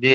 جی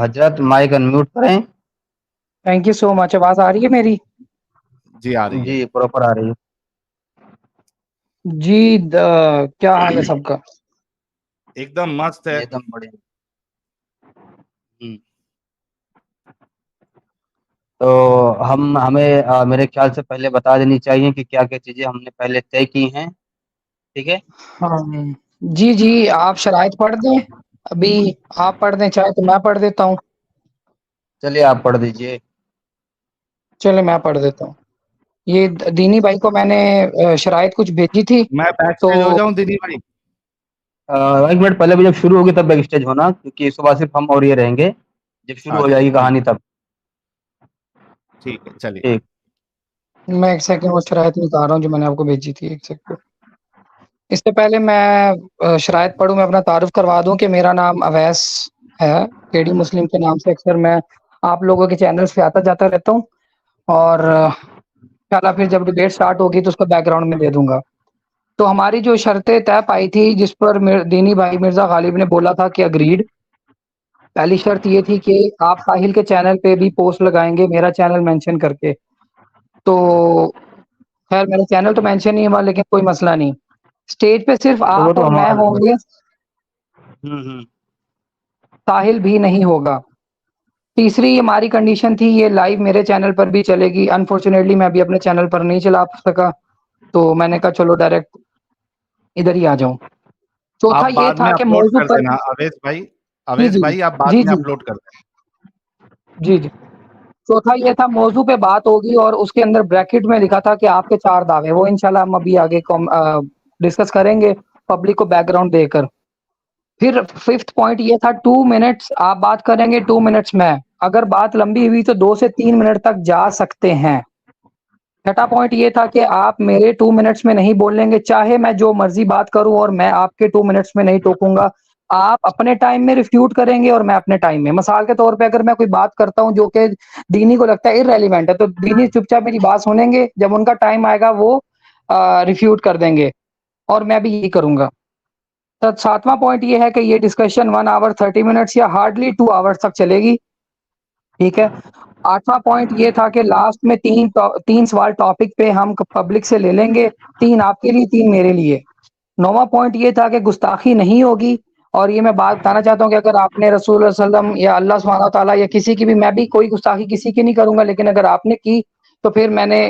حضرت mic unmute کریں. Thank you so مچ. آواز آ رہی ہے میری؟ جی آ رہی ہے. جی پراپر آ رہی ہے. جی کیا حال ہے سب کا؟ ایک دم مست ہے. ایک دم بڑھیا. تو ہمیں میرے خیال سے پہلے بتا دینی چاہیے کہ کیا کیا چیزیں ہم نے پہلے طے کی ہیں. ٹھیک ہے. ہاں جی جی، آپ شرائط پڑھ دیں. ابھی آپ پڑھ دیں چاہے تو میں پڑھ دیتا ہوں. چلیے آپ پڑھ دیجئے. چلے میں پڑھ دیتا ہوں. یہ دینی بھائی کو میں نے شرائط کچھ بھیجی تھی. میں بیک تو سٹیج ہو جاؤں دینی بھائی؟ ایک منٹ پہلے بھی جب شروع ہوگی تب بیک اسٹیج ہونا، کیونکہ صبح صرف ہم اور یہ رہیں گے. جب شروع ہو جائے گی کہانی تب. ٹھیک ہے چلیے. ٹھیک. میں ایک سیکنڈ وہ شرائط نکال رہا ہوں جو میں نے آپ کو بھیجی تھی. ایک سیکنڈ. اس سے پہلے میں شرائط پڑھوں، میں اپنا تعارف کروا دوں کہ میرا نام اویس ہے. کیڈی مسلم کے نام سے اکثر میں آپ لوگوں کے چینلز پہ آتا جاتا رہتا ہوں، اور انشاءاللہ پھر جب ڈیبیٹ سٹارٹ ہوگی تو اس کو بیک گراؤنڈ میں دے دوں گا. تو ہماری جو شرطیں طے پائی تھی، جس پر دینی بھائی مرزا غالب نے بولا تھا کہ اگریڈ. پہلی شرط یہ تھی کہ آپ ساحل کے چینل پہ بھی پوسٹ لگائیں گے میرا چینل مینشن کر کے. تو خیر میرا چینل تو مینشن نہیں ہوا، لیکن کوئی مسئلہ نہیں. اسٹیج پہ صرف تو وہ آپ تو اور میں ہوں گے، ساحل بھی نہیں ہوگا. تیسری ہماری کنڈیشن تھی یہ لائیو میرے چینل پر بھی چلے گی. انفارچونیٹلی میں بھی اپنے چینل پر نہیں چلا سکا، تو میں نے کہا چلو ڈائریکٹ ادھر ہی آ جاؤں. چوتھا آپ یہ بعد میں تھا کہ اپلوڈ موضوع کر پر دینا اویس بھائی. جی اویس جی بھائی آپ بعد جی میں جی اپلوڈ کر دینا. جی جی. چوتھا یہ تھا موضوع پہ بات ہوگی، اور اس کے اندر بریکٹ میں لکھا تھا کہ آپ کے 4 دعوے، وہ انشاءاللہ ہم ابھی آگے ڈسکس کریں گے پبلک کو بیک گراؤنڈ دے کر. پھر 5th پوائنٹ یہ تھا 2 منٹس آپ بات کریں گے، 2 منٹس میں. اگر بات لمبی ہوئی تو 2 سے 3 منٹ تک جا سکتے ہیں. چھٹا پوائنٹ یہ تھا کہ آپ میرے 2 منٹس میں نہیں بولیں گے، چاہے میں جو مرضی بات کروں اور میں آپ کے 2 منٹس میں نہیں ٹوکوں گا. آپ اپنے ٹائم میں ریفیوٹ کریں گے اور میں اپنے ٹائم میں. مثال کے طور پہ اگر میں کوئی بات کرتا ہوں جو کہ دینی کو لگتا ہے ارریلیونٹ ہے، تو دینی چپ چاپ میری بات سنیں گے، جب ان کا ٹائم آئے گا وہ ریفیوٹ کر دیں گے، اور میں بھی یہی کروں گا. 7واں پوائنٹ یہ ہے کہ یہ ڈسکشن 1 آور 30 منٹس یا ہارڈلی 2 آورس تک چلے گی. ٹھیک ہے. 8واں پوائنٹ یہ تھا کہ لاسٹ میں 3 سوال ٹاپک پہ ہم پبلک سے لے لیں گے، 3 آپ کے لیے 3 میرے لیے. 9واں پوائنٹ یہ تھا کہ گستاخی نہیں ہوگی. اور یہ میں بات بتانا چاہتا ہوں کہ اگر آپ نے رسول اللہ صلی اللہ علیہ وسلم یا اللہ سبحانہ و تعالیٰ یا کسی کی بھی، میں بھی کوئی گستاخی کسی کی نہیں کروں گا، لیکن اگر آپ نے کی تو پھر میں نے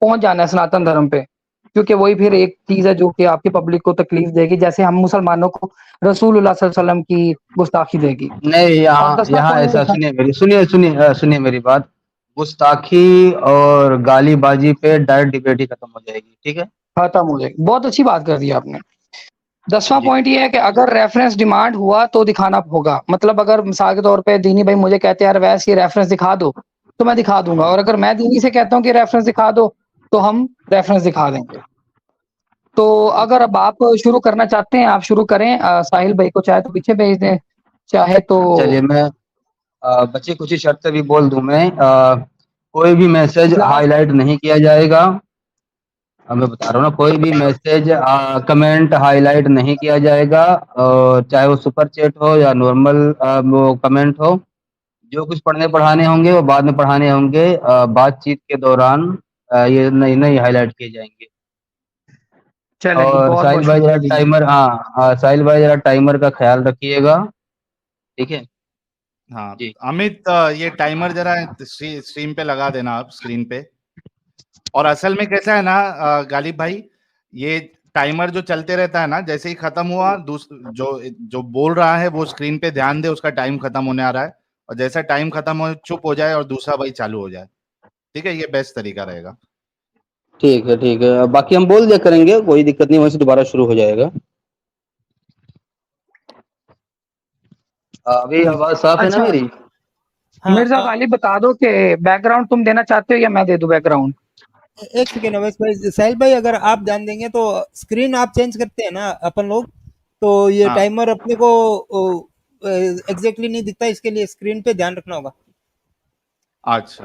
پہنچ جانا ہے سناتن دھرم پہ، کیونکہ وہی پھر ایک چیز ہے جو کہ آپ کی پبلک کو تکلیف دے گی، جیسے ہم مسلمانوں کو رسول اللہ صلی اللہ علیہ وسلم کی گستاخی دے گی. نہیں، اور 10واں یہاں ایسا پوائنٹ سنیے میری بات. گستاخی اور گالی بازی پہ ڈائریکٹ ڈبیٹ ہی ختم ہو جائے گی. ٹھیک ہے. ختم ہو جائے گی. بہت اچھی بات کر دی آپ نے. 10واں جی پوائنٹ یہ ہے کہ اگر ریفرنس ڈیمانڈ ہوا تو دکھانا ہوگا. مطلب اگر مثال کے طور پہ دینی بھائی مجھے کہتے ہیں یار ویسے یہ ریفرنس دکھا دو، تو میں دکھا دوں گا. اور اگر میں دینی سے کہتا ہوں کہ ریفرنس دکھا دو، تو ہم ریفرنس دکھا دیں گے. تو اگر اب آپ شروع کرنا چاہتے ہیں آپ شروع کریں. ساحل بھائی کو چاہے تو پیچھے بھیج دیں، چاہے تو چلیے میں بچی کچھ ہی شرطیں بھی بول دوں. میں کوئی بھی میسج ہائی لاسٹ. لائٹ نہیں کیا جائے گا. میں بتا رہا ہوں نا، کوئی بھی میسج کمنٹ ہائی لائٹ نہیں کیا جائے گا، چاہے وہ سپر چیٹ ہو یا نارمل وہ کمنٹ ہو. جو کچھ پڑھنے پڑھانے ہوں گے وہ بعد میں پڑھانے ہوں گے. بات چیت کے دوران یہ نہیں ہائی لائٹ کیے جائیں گے. چلے جی، اور بہت ساحل بہت بھائی ذرا شکریہ جی. ٹائمر ساحل بھائی ذرا ٹائمر کا خیال رکھیے گا. ٹھیک ہے. ہاں جی امت، یہ ٹائمر ذرا اسٹریم پہ لگا دینا آپ اسکرین پہ. اور اصل میں کیسا ہے نا غالب بھائی، یہ ٹائمر جو چلتے رہتا ہے نا، جیسے ہی ختم ہوا جو بول رہا ہے وہ اسکرین پہ دھیان دے، اس کا ٹائم ختم ہونے آ رہا ہے. اور جیسا ٹائم ختم ہو چپ ہو جائے اور دوسرا بھائی چالو ہو جائے. ٹھیک ہے، یہ بیسٹ طریقہ رہے گا. ٹھیک ہے. ٹھیک ہے. باقی ہم بول دیا کریں گے، کوئی دقت نہیں، وہیں سے دوبارہ شروع ہو جائے گا. ابھی آواز صاف ہے نا اچھا میری؟ مرزا غالب بتا دو کہ بیک گراؤنڈ تم دینا چاہتے ہو یا میں دے دوں بیک گراؤنڈ؟ ایک سیکنڈ اویس بھائی، ساحل بھائی اگر آپ دھیان دیں گے تو اسکرین آپ چینج کرتے ہیں نا اپن لوگ، تو یہ ہاں ٹائمر اپنے کو ایگزیکٹلی نہیں دکھتا. اس کے لیے اسکرین پہ دھیان رکھنا ہوگا. اچھا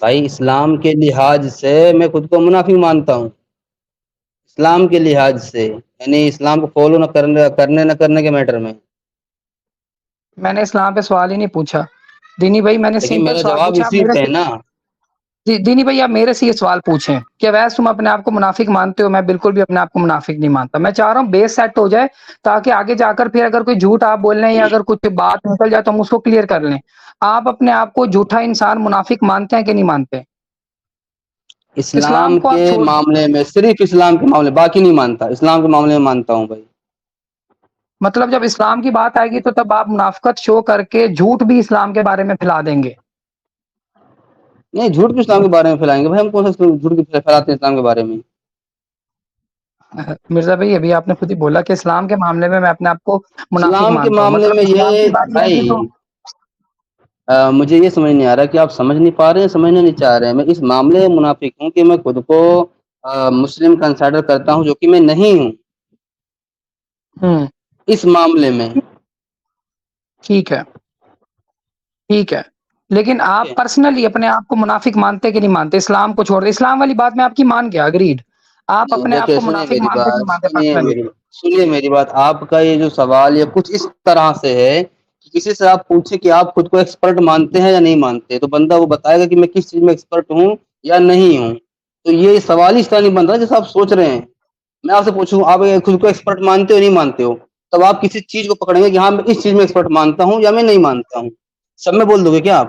بھائی اسلام کے لحاظ سے میں خود کو منافق مانتا ہوں، اسلام کے لحاظ سے، یعنی اسلام کو فالو نہ کرنے کے میٹر میں۔ میں نے اسلام پہ سوال ہی نہیں پوچھا دینی بھائی، میں نے لیکن سمپل میرا سوال جواب پوچھا اسی پہ ہے نا۔ جی دینی بھائی آپ میرے سے یہ سوال پوچھیں کہ ویسے تم اپنے آپ کو منافق مانتے ہو، میں بالکل بھی اپنے آپ کو منافق نہیں مانتا۔ میں چاہ رہا ہوں بیس سیٹ ہو جائے تاکہ آگے جا کر پھر اگر کوئی جھوٹ آپ بول رہے ہیں یا اگر کچھ بات نکل جائے تو ہم اس کو کلیئر کر لیں۔ آپ اپنے آپ کو جھوٹا انسان منافق مانتے ہیں کہ نہیں مانتے؟ اسلام کو آپ کے چھوڑ، معاملے میں، صرف اسلام کے معاملے، باقی نہیں مانتا، اسلام کے معاملے میں مانتا ہوں بھائی۔ مطلب جب اسلام کی بات آئے گی تو تب آپ منافقت شو کر کے جھوٹ بھی اسلام کے بارے میں پھیلا دیں گے؟ نہیں، جھوٹ بھی اسلام کے بارے میں پھیلائیں گے بھائی، ہم کون سا جھوٹ پھیلاتے ہیں اسلام کے بارے میں؟ مرزا بھائی ابھی آپ نے خود ہی بولا کہ اسلام کے معاملے میں اپنے آپ کو منافق اسلام کے مانتا ہوں، معاملے مطلب میں اسلام یہ کی بات آئے بھائی، گی تو مجھے یہ سمجھ نہیں آ رہا کہ آپ سمجھ نہیں پا رہے ہیں، سمجھنا نہیں چاہ رہے ہیں۔ میں اس معاملے میں منافق ہوں کہ میں خود کو مسلم کنسیڈر کرتا ہوں، جو کہ میں نہیں ہوں ہوں اس معاملے میں۔ ٹھیک ہے ٹھیک ہے، لیکن آپ پرسنلی اپنے آپ کو منافق مانتے کہ نہیں مانتے؟ اسلام کو چھوڑ دیں، اسلام والی بات میں آپ کی مان گیا، اگریڈ۔ آپ نہیں، اپنے آپ دیکھیے کو سنیے منافق میری مانتے کہ نہیں بات، مانتے پرسنلی؟ سنیے میری بات، آپ کا یہ جو سوال یہ کچھ اس طرح سے ہے کہ کسی سے آپ پوچھیں کہ آپ خود کو ایکسپرٹ مانتے ہیں یا نہیں مانتے، تو بندہ وہ بتائے گا کہ میں کس چیز میں ایکسپرٹ ہوں یا نہیں ہوں۔ تو یہ سوال ہی اس طرح نہیں بن رہا جیسے آپ سوچ رہے ہیں۔ میں آپ سے پوچھوں آپ خود کو ایکسپرٹ مانتے ہو نہیں مانتے ہو، تب آپ کسی چیز کو پکڑیں گے کہ ہاں میں اس چیز میں ایکسپرٹ مانتا ہوں یا میں نہیں مانتا ہوں، سب میں بول دو گے کیا آپ؟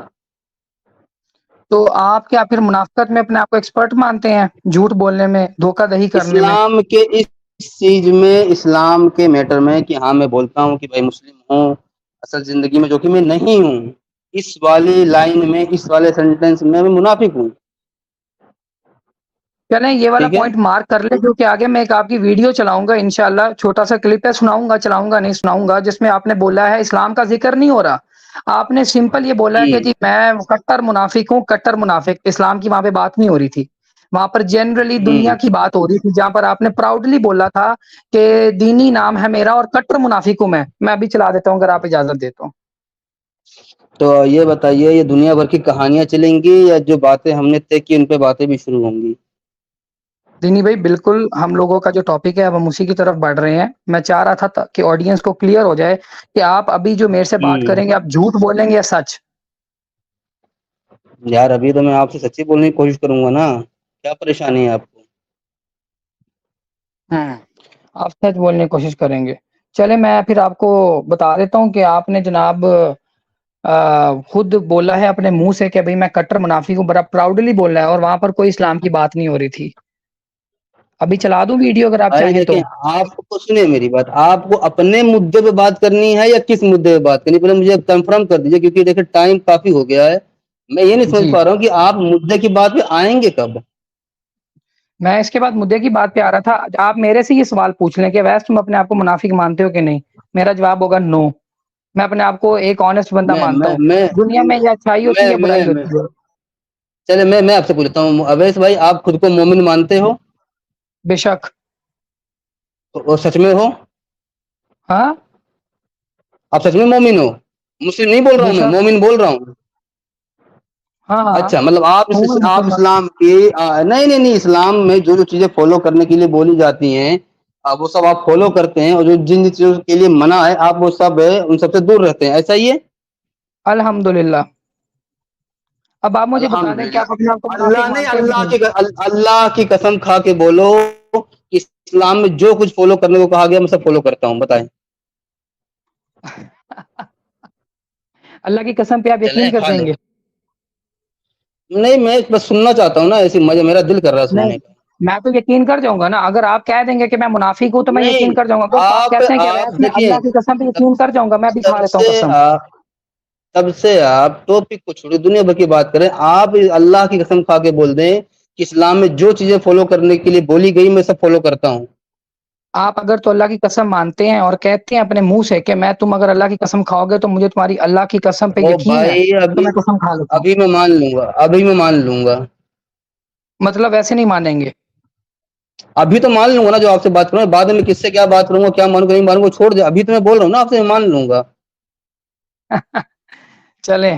تو آپ کیا پھر منافقت میں اپنے آپ کو ایکسپرٹ مانتے ہیں، جھوٹ بولنے میں، دھوکہ دہی کرنے میں؟ اسلام کے اس چیز میں، اسلام کے میٹر میں کہ ہاں میں بولتا ہوں کہ بھائی مسلم ہوں اصل زندگی میں، جو کہ میں نہیں ہوں، اس والی لائن میں، اس والے سینٹینس میں میں منافق ہوں۔ چلیں یہ والا ٹھیک ہے، پوائنٹ مارک کر لیں، کیونکہ آگے میں ایک آپ کی ویڈیو چلاؤں گا انشاءاللہ، چھوٹا سا کلپ ہے، چلاؤں گا نہیں سناؤں گا، جس میں آپ نے بولا ہے اسلام کا ذکر نہیں ہو رہا، آپ نے سمپل یہ بولا ہے کہ جی میں کٹر منافق ہوں، کٹر منافق، اسلام کی وہاں پہ بات نہیں ہو رہی تھی، وہاں پر جنرلی دنیا کی بات ہو رہی تھی، جہاں پر آپ نے پراؤڈلی بولا تھا کہ دینی نام ہے میرا اور کٹر منافق ہوں میں ابھی چلا دیتا ہوں اگر آپ اجازت دیتے ہو۔ تو یہ بتائیے یہ دنیا بھر کی کہانیاں چلیں گی یا جو باتیں ہم نے طے کی ان پہ باتیں بھی شروع ہوں گی؟ دینی بھائی بالکل ہم لوگوں کا جو ٹاپک ہے اب ہم اسی کی طرف بڑھ رہے ہیں۔ میں چاہ رہا تھا کہ آڈینس کو کلیئر ہو جائے کہ آپ ابھی جو میرے سے بات کریں گے آپ جھوٹ بولیں گے یا سچ؟ یار ابھی تو میں آپ سے سچی بولنے کی کوشش کروں گا نا، کیا پریشانی ہے آپ کو؟ آپ سچ بولنے کی کوشش کریں گے، چلے میں پھر آپ کو بتا دیتا ہوں کہ آپ نے جناب خود بولا ہے اپنے منہ سے کہ بھئی میں کٹر منافق ہوں، بڑا پراؤڈلی بول رہا ہے، اور وہاں پر کوئی اسلام کی بات نہیں ہو رہی تھی۔ ابھی چلا دوں ویڈیو اگر آپ بھائی چاہیں تو؟ دیکھیں، آپ کو سنیں میری بات، آپ کو اپنے مدعے پہ بات کرنی ہے یا کس مدعے پہ بات کرنی ہے؟ پہلے مجھے کنفرم کر دیجیے، کیونکہ دیکھیں ٹائم کافی ہو گیا ہے، میں یہ نہیں سمجھ جی پا رہا ہوں کہ آپ مدعے کی بات پہ آئیں گے کب؟ میں اس کے بعد مدعے کی بات پہ آ رہا تھا، آپ میرے سے یہ سوال پوچھ لیں کہ ویسے تم اپنے آپ کو منافق مانتے ہو کہ نہیں؟ میرا جواب ہوگا نو، میں اپنے آپ کو ایک آنےسٹ بندہ میں مانتا میں ہوں۔ میں دنیا میں یا اچھائی ہوتی ہے میں یا میں برائی میں ہوتی ہے؟ چلے میں آپ سے پوچھتا ہوں، اویس بھائی آپ خود کو مومن مانتے ہو؟ بے شک۔ اور سچ میں ہو؟ ہاں آپ سچ میں مومن ہو؟ مسلم نہیں بول رہا بے ہوں، میں شک، مومن بول رہا ہوں۔ ہاں ہاں اچھا، مطلب آپ ہوں میں آپ مسلمان۔ اسلام کی نہیں اسلام میں جو جو چیزیں فالو کرنے کے لیے بولی جاتی ہیں وہ سب آپ فالو کرتے ہیں، اور جو جن چیزوں کے لیے منع ہے آپ وہ سب ان سب سے دور رہتے ہیں، ایسا ہی ہے؟ الحمدللہ۔ اب آپ مجھے بتا دیں کہ الحمدللہ۔ آپ اپنے آپ کو اللہ منافق نے مانتے ہیں کہ نہیں؟ اللہ کی قسم کھا کے بولو کہ اسلام میں جو کچھ فالو کرنے کو کہا گیا میں سب فالو کرتا ہوں، بتائیں۔ اللہ کی قسم پہ آپ چلیں یقین کر دیں گے؟ نہیں، میں بس سننا چاہتا ہوں نا، ایسی مزہ میرا دل کر رہا ہے نہیں، سننے کا۔ میں تو یقین کر جاؤں گا نا، اگر آپ کہہ دیں گے کہ میں منافق ہوں تو میں نہیں، یقین کر جاؤں گا، اگر آپ کہتے ہیں کہ ویسے میں دیکھیے، اللہ کی قسم پہ یقین کر جاؤں گا، میں بھی کھا تب لیتا ہوں سے قسم۔ آپ تب سے آپ ٹاپک کو چھوڑے دنیا بھر کی بات کریں، آپ اللہ کی قسم کھا کے بول دیں کہ اسلام میں جو چیزیں فالو کرنے کے لیے بولی گئی میں سب فالو کرتا ہوں۔ آپ اگر تو اللہ کی قسم مانتے ہیں اور کہتے ہیں اپنے منہ سے کہ میں تم اگر اللہ کی قسم کھاؤ گے تو مجھے تمہاری اللہ کی قسم پہ وہ یقین ہے، بھائی تو میں قسم کھا لیتا ہوں۔ ابھی میں مان لوں گا، ابھی میں مان لوں گا، مطلب ویسے نہیں مانیں گے؟ ابھی تو مان لوں گا نا جو آپ سے بات کروں گا، بعد میں کس سے کیا بات کروں گا، کیا مانوں گا نہیں مانوں گا چھوڑ دے، ابھی تو میں بول رہا ہوں نا آپ سے، میں مان لوں گا۔ چلیں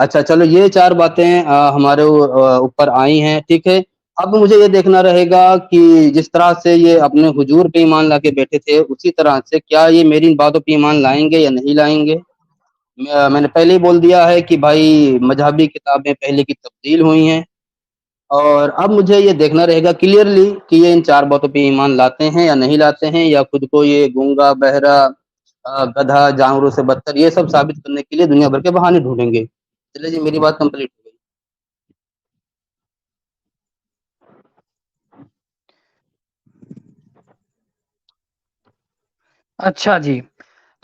اچھا چلو یہ 4 باتیں ہمارے اوپر آئی ہیں، ٹھیک ہے. اب مجھے یہ دیکھنا رہے گا کہ جس طرح سے یہ اپنے حضور پہ ایمان لا کے بیٹھے تھے، اسی طرح سے کیا یہ میری ان باتوں پہ ایمان لائیں گے یا نہیں لائیں گے. میں نے پہلے ہی بول دیا ہے کہ بھائی مذہبی کتابیں پہلے کی تبدیل ہوئی ہیں، اور اب مجھے یہ دیکھنا رہے گا کلیئرلی کہ یہ ان 4 باتوں پہ ایمان لاتے ہیں یا نہیں لاتے ہیں، یا خود کو یہ گونگا، بہرا، گدھا، جانوروں سے بدتر یہ سب ثابت کرنے کے لیے دنیا بھر کے بہانے ڈھونڈیں گے. چلے جی میری بات کمپلیٹ ہو گئی. اچھا جی،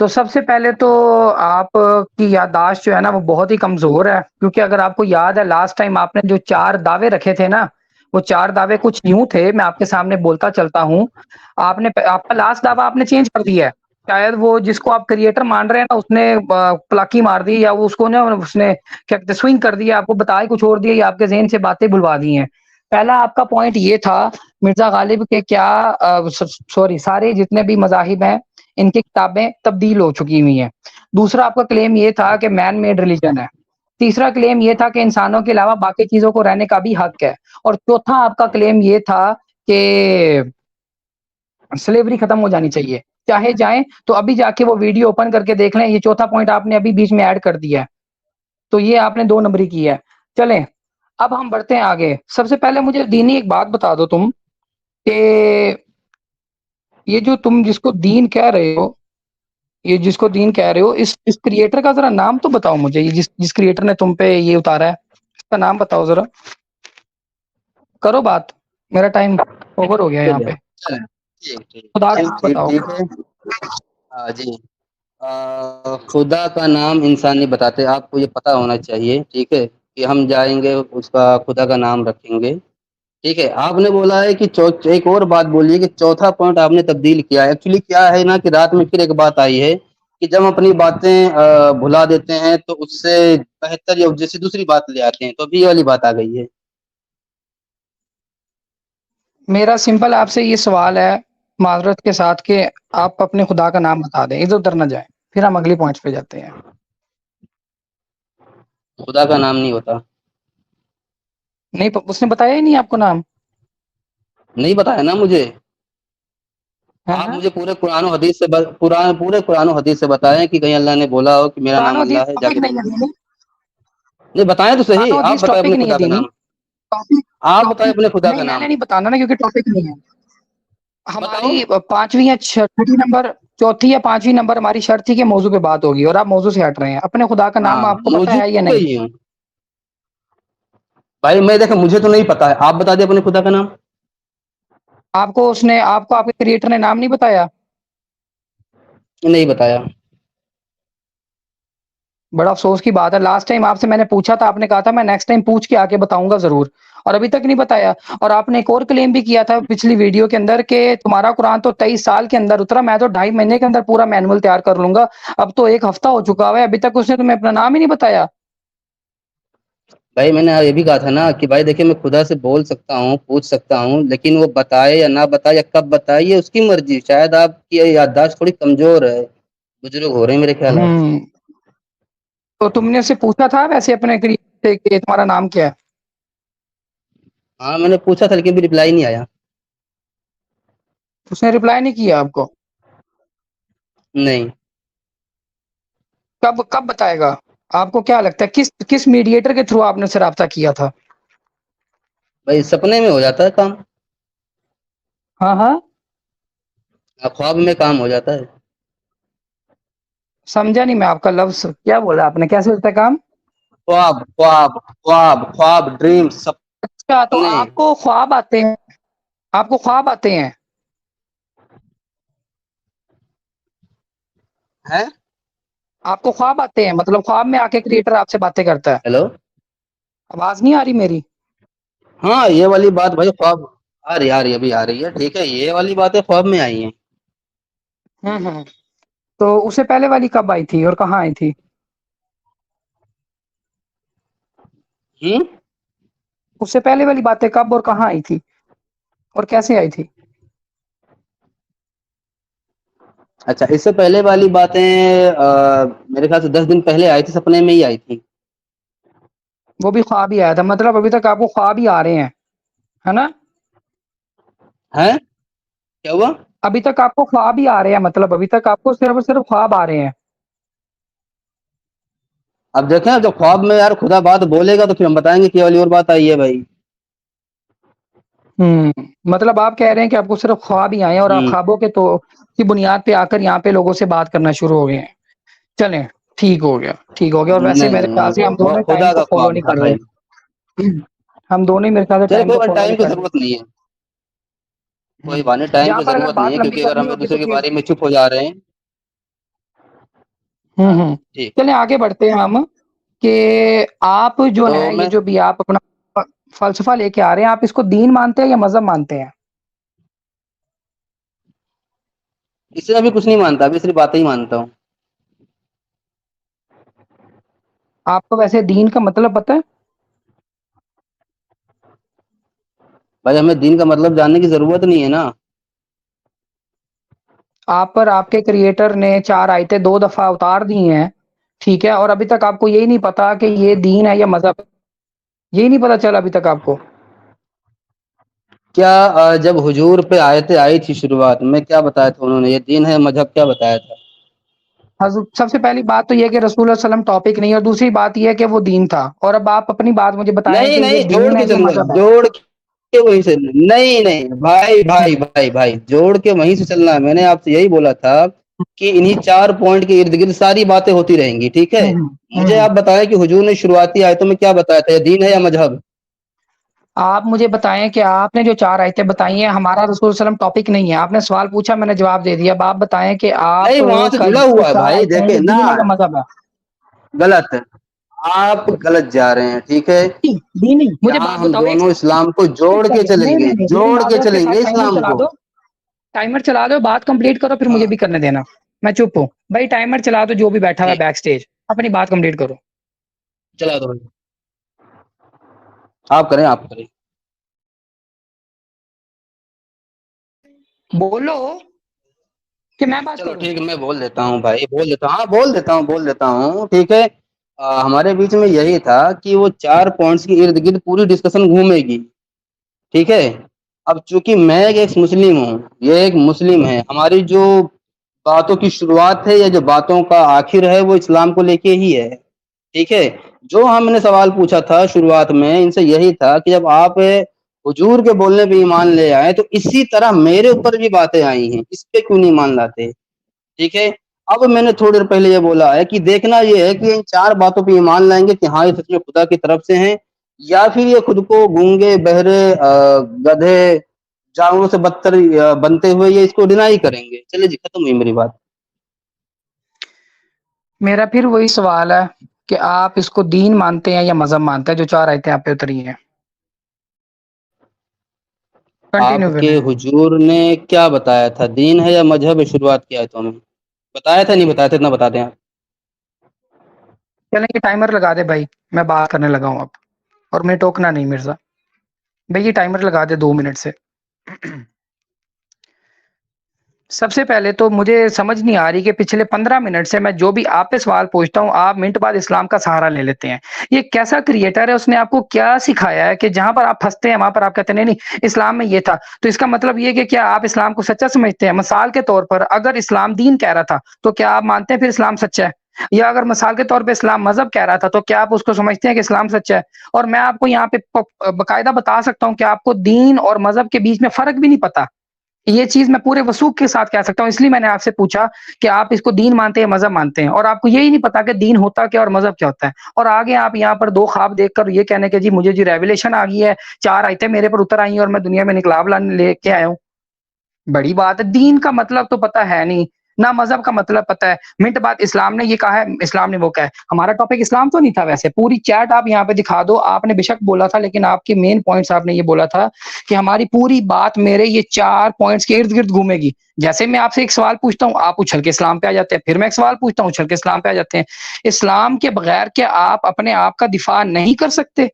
تو سب سے پہلے تو آپ کی یادداشت جو ہے نا وہ بہت ہی کمزور ہے، کیونکہ اگر آپ کو یاد ہے لاسٹ ٹائم آپ نے جو 4 دعوے رکھے تھے نا، وہ 4 دعوے کچھ یوں تھے، میں آپ کے سامنے بولتا چلتا ہوں. آپ کا لاسٹ دعویٰ آپ نے چینج کر دیا ہے. شاید وہ جس کو آپ کریٹر مان رہے ہیں نا، اس نے پلاکی مار دی، یا وہ اس کو نا اس نے کیا کہتے سوئنگ کر دیا، آپ کو بتا ہی کچھ اور دیا، یا آپ کے ذہن سے باتیں بلوا دی ہیں. پہلا آپ کا پوائنٹ یہ تھا مرزا غالب کے کیا سوری سارے جتنے بھی مذاہب ہیں ان کی کتابیں تبدیل ہو چکی ہوئی ہیں. دوسرا آپ کا کلیم یہ تھا کہ مین میڈ ریلیجن ہے. تیسرا کلیم یہ تھا کہ انسانوں کے علاوہ باقی چیزوں کو رہنے کا بھی حق ہے. اور چوتھا آپ کا کلیم یہ تھا کہ سلیوری ختم ہو جانی چاہیے، چاہے جائیں تو ابھی جا کے وہ ویڈیو اوپن کر کے دیکھ لیں. یہ چوتھا پوائنٹ آپ نے ابھی بیچ میں ایڈ کر دیا ہے، تو یہ آپ نے 2 نمبری کی ہے. چلیں اب ہم بڑھتے ہیں آگے. سب سے پہلے مجھے دینی ایک بات بتا دو تم، کہ یہ جو تم جس کو دین کہہ رہے ہو، یہ جس کو دین کہہ رہے ہو، اس کریٹر کا ذرا نام تو بتاؤ مجھے. یہ جس کریٹر نے تم پہ یہ اتارا ہے، اس کا نام بتاؤ ذرا. کرو بات، میرا ٹائم اوور ہو گیا یہاں پہ. خدا کا نام بتاؤ. ٹھیک ہے. ہاں جی، خدا کا نام انسان نہیں بتاتے، آپ کو یہ پتا ہونا چاہیے، ٹھیک ہے، کہ ہم جائیں گے اس کا خدا کا نام رکھیں گے. ٹھیک ہے. آپ نے بولا ہے کہ ایک اور بات بولیے کہ چوتھا پوائنٹ آپ نے تبدیل کیا ہے. ایکچولی کیا ہے نا کہ رات میں پھر ایک بات آئی ہے کہ جب ہم اپنی باتیں بھلا دیتے ہیں تو اس سے بہتر یا جیسے دوسری بات لے آتے ہیں، تو ابھی یہ والی بات آ گئی ہے. میرا سمپل آپ سے یہ سوال ہے معذرت کے ساتھ، کہ آپ اپنے خدا کا نام بتا دیں، ادھر ادھر نہ جائیں، پھر ہم اگلی پوائنٹ پہ جاتے ہیں. خدا کا نام نہیں ہوتا. نہیں اس نے بتایا ہی نہیں آپ کو نام. نہیں بتایا نا مجھے. آپ ہاں؟ مجھے پورے قرآن و حدیث سے پورے قرآن و حدیث سے بتائیں کہ کہیں اللہ نے بولا ہو کہ میرا قرآن نام و حدیث اللہ ہے، جا ٹاپک کے نہیں دیکھیں. ہے دینی. نہیں بتائیں تو قرآن و صحیح، آپ حدیث بتائیں ٹاپک اپنے نہیں ہے خدا کا دینی. نام. ٹاپک آپ بتائیں ٹاپک اپنے خدا کا نہیں، میں نام. نے نہیں بتانا نا، کیونکہ ٹاپک نہیں ہے. بتاؤ. ہماری 5ویں یا 6ٹھی نمبر، چوتھی یا 5ویں نمبر ہماری شرط تھی کہ موضوع پہ بات ہوگی، اور آپ موضوع سے ہٹ رہے ہیں. اپنے خدا کا نام ہاں آپ کو پتا موجود ہے یا پہ نہیں؟ ہی ہوں بھائی. میں دیکھیں مجھے تو نہیں پتا ہے، آپ بتا دیں اپنے خدا کا نام. آپ کو آپ کے کریٹر نے نام نہیں بتایا؟ نہیں بتایا. بڑا افسوس کی بات ہے. لاسٹ ٹائم آپ سے میں نے پوچھا تھا، آپ نے کہا تھا میں نیکسٹ ٹائم پوچھ کے آ کے بتاؤں گا ضرور، اور ابھی تک نہیں بتایا. اور آپ نے ایک اور کلیم بھی کیا تھا پچھلی ویڈیو کے اندر کہ تمہارا قرآن تو 23 سال کے اندر اترا، میں تو 2.5 مہینے کے اندر پورا مینول تیار کر لوں گا. اب تو 1 ہفتہ ہو چکا ہوا ہے، ابھی تک اس نے تمہیں اپنا نام ہی نہیں بتایا. بھائی میں نے یہ بھی کہا تھا نا کہ بھائی دیکھیں میں خدا سے بول سکتا ہوں، پوچھ سکتا ہوں، لیکن وہ بتائے یا نہ بتائے یا کب بتائے یہ اس کی مرضی. شاید آپ کی یادداشت تھوڑی کمزور ہے، بزرگ ہو رہے ہیں میرے خیالات. تو تم نے اسے پوچھا تھا ویسے اپنے کریٹر سے کہ تمہارا نام کیا ہے؟ ہاں میں نے پوچھا تھا لیکن بھی رپلائی نہیں آیا. اس نے رپلائی نہیں کیا آپ کو؟ نہیں. کب بتائے گا؟ آپ کو کیا لگتا ہے کس میڈیٹر کے تھرو آپ نے اسے رابطہ کیا تھا؟ بھائی سپنے میں ہو جاتا ہے کام. ہاں ہاں، خواب میں کام ہو جاتا ہے. سمجھا نہیں میں آپ کا لفظ، کیا بولا آپ نے؟ کیسے ہوتا ہے کام؟ خواب خواب خواب خواب ڈریم اچھا، تو سپنے. آپ کو خواب آتے ہیں؟ آپ کو خواب آتے ہیں؟ ہے. آپ کو خواب آتے ہیں مطلب خواب میں آ کے کریٹر آپ سے باتیں کرتا ہے؟ ہیلو. آواز نہیں آ رہی میری؟ ہاں یہ والی بات بھائی خواب آ رہی ابھی آ رہی ہے. ٹھیک ہے، یہ والی باتیں خواب میں آئی ہیں. تو اس سے پہلے والی کب آئی تھی اور کہاں آئی تھی؟ اس سے پہلے والی باتیں کب اور کہاں آئی تھی اور کیسے آئی تھی؟ اچھا، اس سے پہلے والی باتیں میرے خیال سے 10 دن پہلے آئی تھی، سپنے میں ہی آئی تھی. وہ بھی خواب ہی آیا تھا، مطلب ابھی تک آپ کو خواب ہی آ رہے ہیں، ہے نا؟ ہے کیا ہوا؟ ابھی تک آپ کو خواب ہی آ رہے ہیں، مطلب ابھی تک آپ کو صرف اور صرف خواب آ رہے ہیں۔ اب دیکھیں جب خواب میں یار خدا بات بولے گا تو پھر ہم بتائیں گے کہ والی اور بات آئی ہے بھائی۔ مطلب آپ کہہ رہے ہیں کہ آپ کو صرف خواب ہی آئے ہیں اور آپ خوابوں کے تو کی بنیاد پہ آ کر یہاں پہ لوگوں سے بات کرنا شروع ہو گئے ہیں۔ چلیں ٹھیک ہو گیا، ٹھیک ہو گیا۔ اور ویسے میرے خیال سے ہم وہ دونوں ٹائم خدا کو کا فالو خواب نہیں تھا کر بھائی۔ رہے، ہم دونوں ہی میرے خیال سے چلے ٹائم کوئی کو بات، فالو ٹائم نہیں کی کر ضرورت نہیں ہے، کوئی رہے۔ بات نہیں، ٹائم یہاں کی پر اگر ضرورت نہیں بات ہے، لمبی کیونکہ اگر ہم کرنی ایک ہوتی دوسرے تو کے پھر بارے میں چپ ہو جا رہے ہیں۔ ہاں ٹھیک، چلیں آگے بڑھتے ہیں ہم، کہ آپ جو تو ہے یہ میں جو بھی آپ اپنا فلسفہ لے کے آ رہے ہیں، آپ اس کو دین مانتے ہیں یا مذہب مانتے ہیں؟ اس سے ابھی کچھ نہیں مانتا، ابھی صرف باتیں ہی مانتا ہوں۔ آپ کو ویسے دین کا مطلب پتہ ہے؟ بھائی ہمیں دین کا مطلب جاننے کی ضرورت نہیں ہے نا۔ آپ پر آپ کے کریٹر نے 4 آیتیں 2 دفعہ اتار دی ہیں، ٹھیک ہے، اور ابھی تک آپ کو یہی نہیں پتا کہ یہ دین ہے یا مذہب، یہی نہیں پتا چلا ابھی تک آپ کو؟ کیا جب حضور پہ آیتیں آئی تھی شروعات میں کیا بتایا تھا انہوں نے؟ یہ دین ہے مذہب کیا بتایا تھا؟ سب سے پہلی بات تو یہ کہ رسول اللہ صلی اللہ علیہ وسلم ٹاپک نہیں، اور دوسری بات یہ ہے کہ وہ دین تھا، اور اب آپ اپنی بات مجھے بتائیں نہیں کہ یہ نہیں، جوڑ دین ہے کے یا چلوں گا، مذہب ہے۔ جوڑ کے وہیں سے نہیں نہیں بھائی بھائی بھائی بھائی، جوڑ کے وہیں سے چلنا ہے۔ میں نے آپ سے یہی بولا تھا کہ انہی 4 پوائنٹ کے ارد گرد ساری باتیں ہوتی رہیں گی، ٹھیک ہے؟ مجھے آپ بتائیں کہ حضور نے شروعاتی آیتوں میں کیا بتایا تھا، یہ دین ہے یا مذہب؟ آپ مجھے بتائیں کہ آپ نے جو 4 آیتیں بتائی ہیں، ہمارا رسول صلی اللہ علیہ وسلم ٹاپک نہیں ہے، آپ نے سوال پوچھا، میں نے جواب دے دیا۔ اب آپ بتائیں کہ آپ نہیں، وہاں سے کا جڑا جو ہوا ہے 4 بھائی، آیتیں ہیں دیکھیں یہ نا، دین ہے یا مذہب ہے؟ غلط، آپ غلط جا رہے ہیں، ٹھیک ہے؟ دین نہیں، مجھے یہاں بات ہم بتاؤ ایک دونوں اسلام کو جوڑ کے چلیں نہیں گے، نہیں نہیں، میری جوڑ کے معذرت کے چلیں گے ساتھ ٹائمر اسلام چلا کو۔ دو، ٹائمر چلا دو، بات کمپلیٹ کرو، پھر مجھے ہاں بھی کرنے دینا، میں چپ ہوں بھائی۔ ٹائمر چلا دو، جو بھی بیٹھا ہوا ہے ٹھیک، بیک سٹیج، اپنی بات کمپلیٹ کرو۔ چلا دو بھائی، آپ کریں، آپ کریں۔ بولو کہ میں بات چلو کروں؟ ٹھیک ہے، میں بول دیتا ہوں بھائی، بول دیتا ہوں، ہاں بول دیتا ہوں، ٹھیک ہے؟ ہمارے بیچ میں یہی تھا کہ وہ 4 پوائنٹس کی ارد گرد پوری ڈسکشن گھومے گی، ٹھیک ہے؟ اب چونکہ میں ایک مسلم ہوں، یہ ایک مسلم ہے، ہماری جو باتوں کی شروعات ہے یا جو باتوں کا آخر ہے وہ اسلام کو لے کے ہی ہے، ٹھیک ہے؟ جو ہم نے سوال پوچھا تھا شروعات میں ان سے یہی تھا کہ جب آپ حضور کے بولنے پہ ایمان لے آئے تو اسی طرح میرے اوپر بھی باتیں آئی ہیں، اس پہ کیوں نہیں مان لاتے؟ ٹھیک ہے؟ اب میں نے تھوڑی دیر پہلے یہ بولا ہے کہ دیکھنا یہ ہے کہ ان 4 باتوں پہ ایمان لائیں گے کہ ہاں یہ سچ میں خدا کی طرف سے ہیں، یا پھر یہ خود کو گونگے، بہرے، گدھے، جانوروں سے بدتر بنتے ہوئے یہ اس کو ڈینائی کریں گے۔ چلے جی، ختم ہوئی میری بات۔ میرا پھر وہی سوال ہے کہ آپ اس کو دین مانتے ہیں یا مذہب مانتے ہیں جو 4 آیتیں آپ پہ اتری ہیں؟ آپ کنٹینیو کے کریں۔ حضور نے کیا بتایا تھا، دین ہے یا مذہب ہے؟ شروعات کی آیتوں میں بتایا تھا نہیں بتایا تھا؟ اتنا بتا دیں آپ۔ چلیں کہ ٹائمر لگا دے بھائی، میں بات کرنے لگا ہوں اب، اور میں ٹوکنا نہیں مرزا بھائی، یہ ٹائمر لگا دے 2 منٹ سے۔ سب سے پہلے تو مجھے سمجھ نہیں آ رہی کہ پچھلے 15 منٹ سے میں جو بھی آپ پہ سوال پوچھتا ہوں آپ منٹ بعد اسلام کا سہارا لے لیتے ہیں۔ یہ کیسا کریٹر ہے؟ اس نے آپ کو کیا سکھایا ہے کہ جہاں پر آپ پھنستے ہیں وہاں پر آپ کہتے ہیں نہیں نہیں اسلام میں یہ تھا؟ تو اس کا مطلب یہ کہ کیا آپ اسلام کو سچا سمجھتے ہیں؟ مثال کے طور پر اگر اسلام دین کہہ رہا تھا تو کیا آپ مانتے ہیں پھر اسلام سچا ہے؟ یا اگر مثال کے طور پہ اسلام مذہب کہہ رہا تھا تو کیا آپ اس کو سمجھتے ہیں کہ اسلام سچا ہے؟ اور میں آپ کو یہاں پہ باقاعدہ بتا سکتا ہوں کہ آپ کو دین اور مذہب کے بیچ میں فرق بھی نہیں پتا۔ یہ چیز میں پورے وثوق کے ساتھ کہہ سکتا ہوں، اس لیے میں نے آپ سے پوچھا کہ آپ اس کو دین مانتے ہیں مذہب مانتے ہیں، اور آپ کو یہی نہیں پتا کہ دین ہوتا کیا اور مذہب کیا ہوتا ہے۔ اور آگے آپ یہاں پر 2 خواب دیکھ کر یہ کہنے کہ جی مجھے جی ریویلیشن آ گئی ہے، 4 آیتیں میرے پر اتر آئی ہیں اور میں دنیا میں انقلاب لانے لے کے آیا ہوں۔ بڑی بات ہے، دین کا مطلب تو پتہ ہے نہیں، نہ مذہب کا مطلب پتہ ہے۔ منٹ بعد اسلام نے یہ کہا ہے، اسلام نے وہ کہا ہے۔ ہمارا ٹاپک اسلام تو نہیں تھا، ویسے پوری چیٹ آپ یہاں پہ دکھا دو، آپ نے بے شک بولا تھا لیکن آپ کے مین پوائنٹس آپ نے یہ بولا تھا کہ ہماری پوری بات میرے یہ 4 پوائنٹس کے ارد گرد گھومے گی۔ جیسے میں آپ سے ایک سوال پوچھتا ہوں آپ اچھل کے اسلام پہ آ جاتے ہیں، پھر میں ایک سوال پوچھتا ہوں اچھل کے اسلام پہ آ جاتے ہیں۔ اسلام کے بغیر کیا آپ اپنے آپ کا دفاع نہیں کر سکتے؟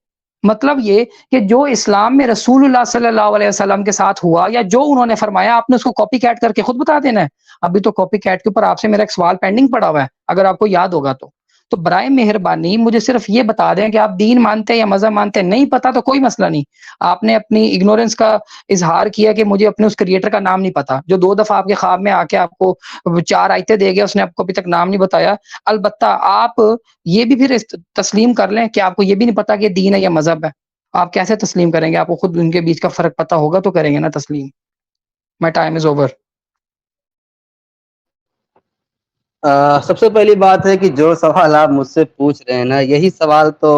مطلب یہ کہ جو اسلام میں رسول اللہ صلی اللہ علیہ وسلم کے ساتھ ہوا یا جو انہوں نے فرمایا آپ نے اس کو کاپی کیٹ کر کے خود بتا دینا ہے؟ ابھی تو کاپی کیٹ کے اوپر آپ سے میرا ایک سوال پینڈنگ پڑا ہوا ہے، اگر آپ کو یاد ہوگا تو تو برائے مہربانی مجھے صرف یہ بتا دیں کہ آپ دین مانتے ہیں یا مذہب مانتے ہیں. نہیں پتا تو کوئی مسئلہ نہیں. آپ نے اپنی اگنورنس کا اظہار کیا کہ مجھے اپنے اس کریٹر کا نام نہیں پتا, جو 2 دفعہ آپ کے خواب میں آ کے آپ کو 4 آیتیں دے گیا, اس نے آپ کو ابھی تک نام نہیں بتایا. البتہ آپ یہ بھی پھر تسلیم کر لیں کہ آپ کو یہ بھی نہیں پتا کہ دین ہے یا مذہب ہے. آپ کیسے تسلیم کریں گے؟ آپ کو خود ان کے بیچ کا فرق پتا ہوگا تو کریں گے نا تسلیم. My time is over. سب سے پہلی بات ہے کہ جو سوال آپ مجھ سے پوچھ رہے ہیں نا, یہی سوال تو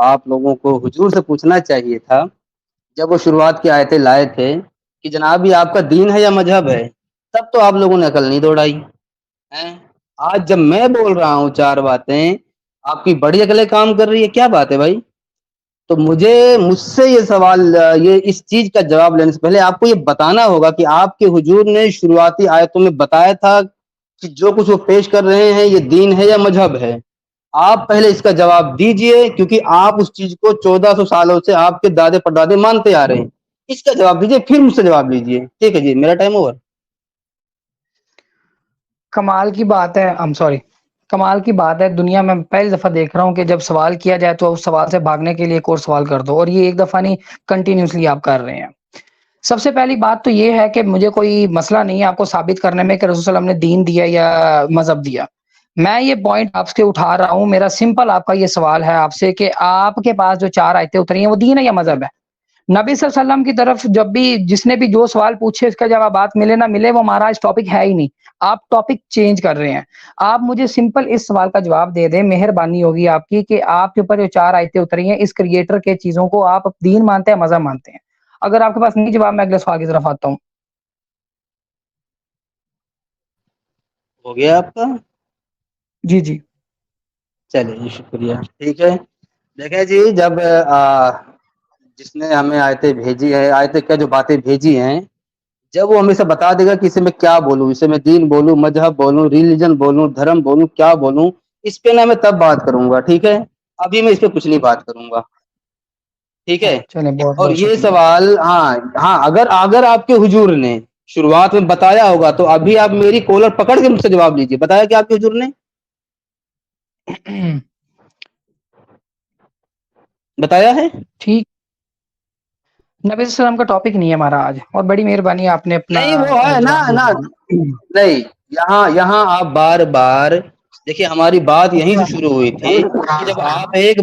آپ لوگوں کو حضور سے پوچھنا چاہیے تھا جب وہ شروعات کی آیتیں لائے تھے کہ جناب یہ آپ کا دین ہے یا مذہب ہے. تب تو آپ لوگوں نے عقل نہیں دوڑائی ہیں. آج جب میں بول رہا ہوں 4 باتیں, آپ کی بڑی عقلیں کام کر رہی ہے. کیا بات ہے بھائی؟ تو مجھ سے یہ سوال, یہ اس چیز کا جواب لینے سے پہلے آپ کو یہ بتانا ہوگا کہ آپ کے حضور نے شروعاتی آیتوں میں بتایا تھا کہ جو کچھ وہ پیش کر رہے ہیں یہ دین ہے یا مذہب ہے. آپ پہلے اس کا جواب دیجئے, کیونکہ آپ اس چیز کو 1400 سالوں سے آپ کے دادے پردادے مانتے آ رہے ہیں. اس کا جواب دیجئے, پھر مجھ سے جواب لیجئے. ٹھیک ہے جی, میرا ٹائم اوور. کمال کی بات ہے, کمال کی بات ہے, دنیا میں پہلی دفعہ دیکھ رہا ہوں کہ جب سوال کیا جائے تو اس سوال سے بھاگنے کے لیے ایک اور سوال کر دو, اور یہ ایک دفعہ نہیں, کنٹینیوسلی آپ کر رہے ہیں. سب سے پہلی بات تو یہ ہے کہ مجھے کوئی مسئلہ نہیں ہے آپ کو ثابت کرنے میں کہ رسول صلی اللہ علیہ وسلم نے دین دیا یا مذہب دیا. میں یہ پوائنٹ آپ سے اٹھا رہا ہوں, میرا سمپل آپ کا یہ سوال ہے آپ سے کہ آپ کے پاس جو 4 آیتیں اتری ہیں وہ دین ہے یا مذہب ہے؟ نبی صلی اللہ علیہ وسلم کی طرف جب بھی جس نے بھی جو سوال پوچھے اس کا جوابات ملے نہ ملے, وہ ہمارا اس ٹاپک ہے ہی نہیں. آپ ٹاپک چینج کر رہے ہیں. آپ مجھے سمپل اس سوال کا جواب دے دیں, مہربانی ہوگی آپ کی, کہ آپ کے اوپر جو 4 آیتیں اتری ہیں اس کریٹر کے چیزوں کو آپ دین مانتے ہیں مذہب مانتے ہیں؟ اگر آپ کے پاس نہیں جواب, میں اگلے سوال کی طرف آتا ہوں. ہو گیا آپ کا؟ جی جی چلیے جی, شکریہ. ٹھیک ہے, دیکھیں جی, جب جس نے ہمیں آیتیں بھیجی ہے, آیتیں کیا جو باتیں بھیجی ہیں, جب وہ ہمیں سے بتا دے گا کہ اسے میں کیا بولوں, اسے میں دین بولوں, مذہب بولوں, ریلیجن بولوں, دھرم بولوں, کیا بولوں, اس پہ نہ میں تب بات کروں گا. ٹھیک ہے, ابھی میں اس پہ کچھ نہیں بات کروں گا. ٹھیک ہے, چلیں, بہت اور بہت یہ شکریہ. سوال, ہاں اگر آپ کے حضور نے شروعات میں بتایا ہوگا تو ابھی آپ میری کولر پکڑ کے مجھ سے جواب لیجیے. بتایا کہ آپ کے حضور نے بتایا ہے؟ ٹھیک, نبی صلی اللہ علیہ وسلم کا ٹاپک نہیں ہے ہمارا آج, اور بڑی مہربانی آپ نے اپنا نہیں وہ ہے جواب دے نا, دیا. نہیں, یہاں آپ بار بار دیکھیے, ہماری بات یہیں سے شروع ہوئی تھی کہ جب آپ ایک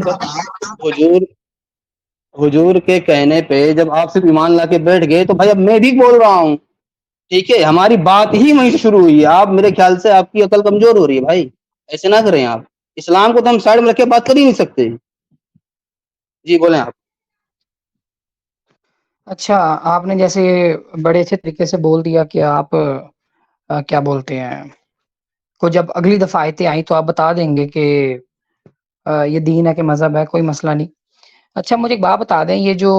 حضور کے کہنے پہ جب آپ صرف ایمان لا کے بیٹھ گئے, تو بھائی اب میں بھی بول رہا ہوں. ٹھیک ہے, ہماری بات ہی وہیں سے شروع ہوئی ہے. آپ میرے خیال سے آپ کی عقل کمزور ہو رہی ہے بھائی, ایسے نہ کریں آپ. اسلام کو تو ہم سائڈ میں رکھ کے بات کر ہی نہیں سکتے. جی بولیں آپ. اچھا, آپ نے جیسے بڑے اچھے طریقے سے بول دیا کہ آپ کیا بولتے ہیں, کو جب اگلی دفعہ آیتیں آئیں تو آپ بتا دیں گے کہ یہ دین ہے کہ مذہب ہے, کوئی مسئلہ نہیں. اچھا, مجھے ایک بات بتا دیں, یہ جو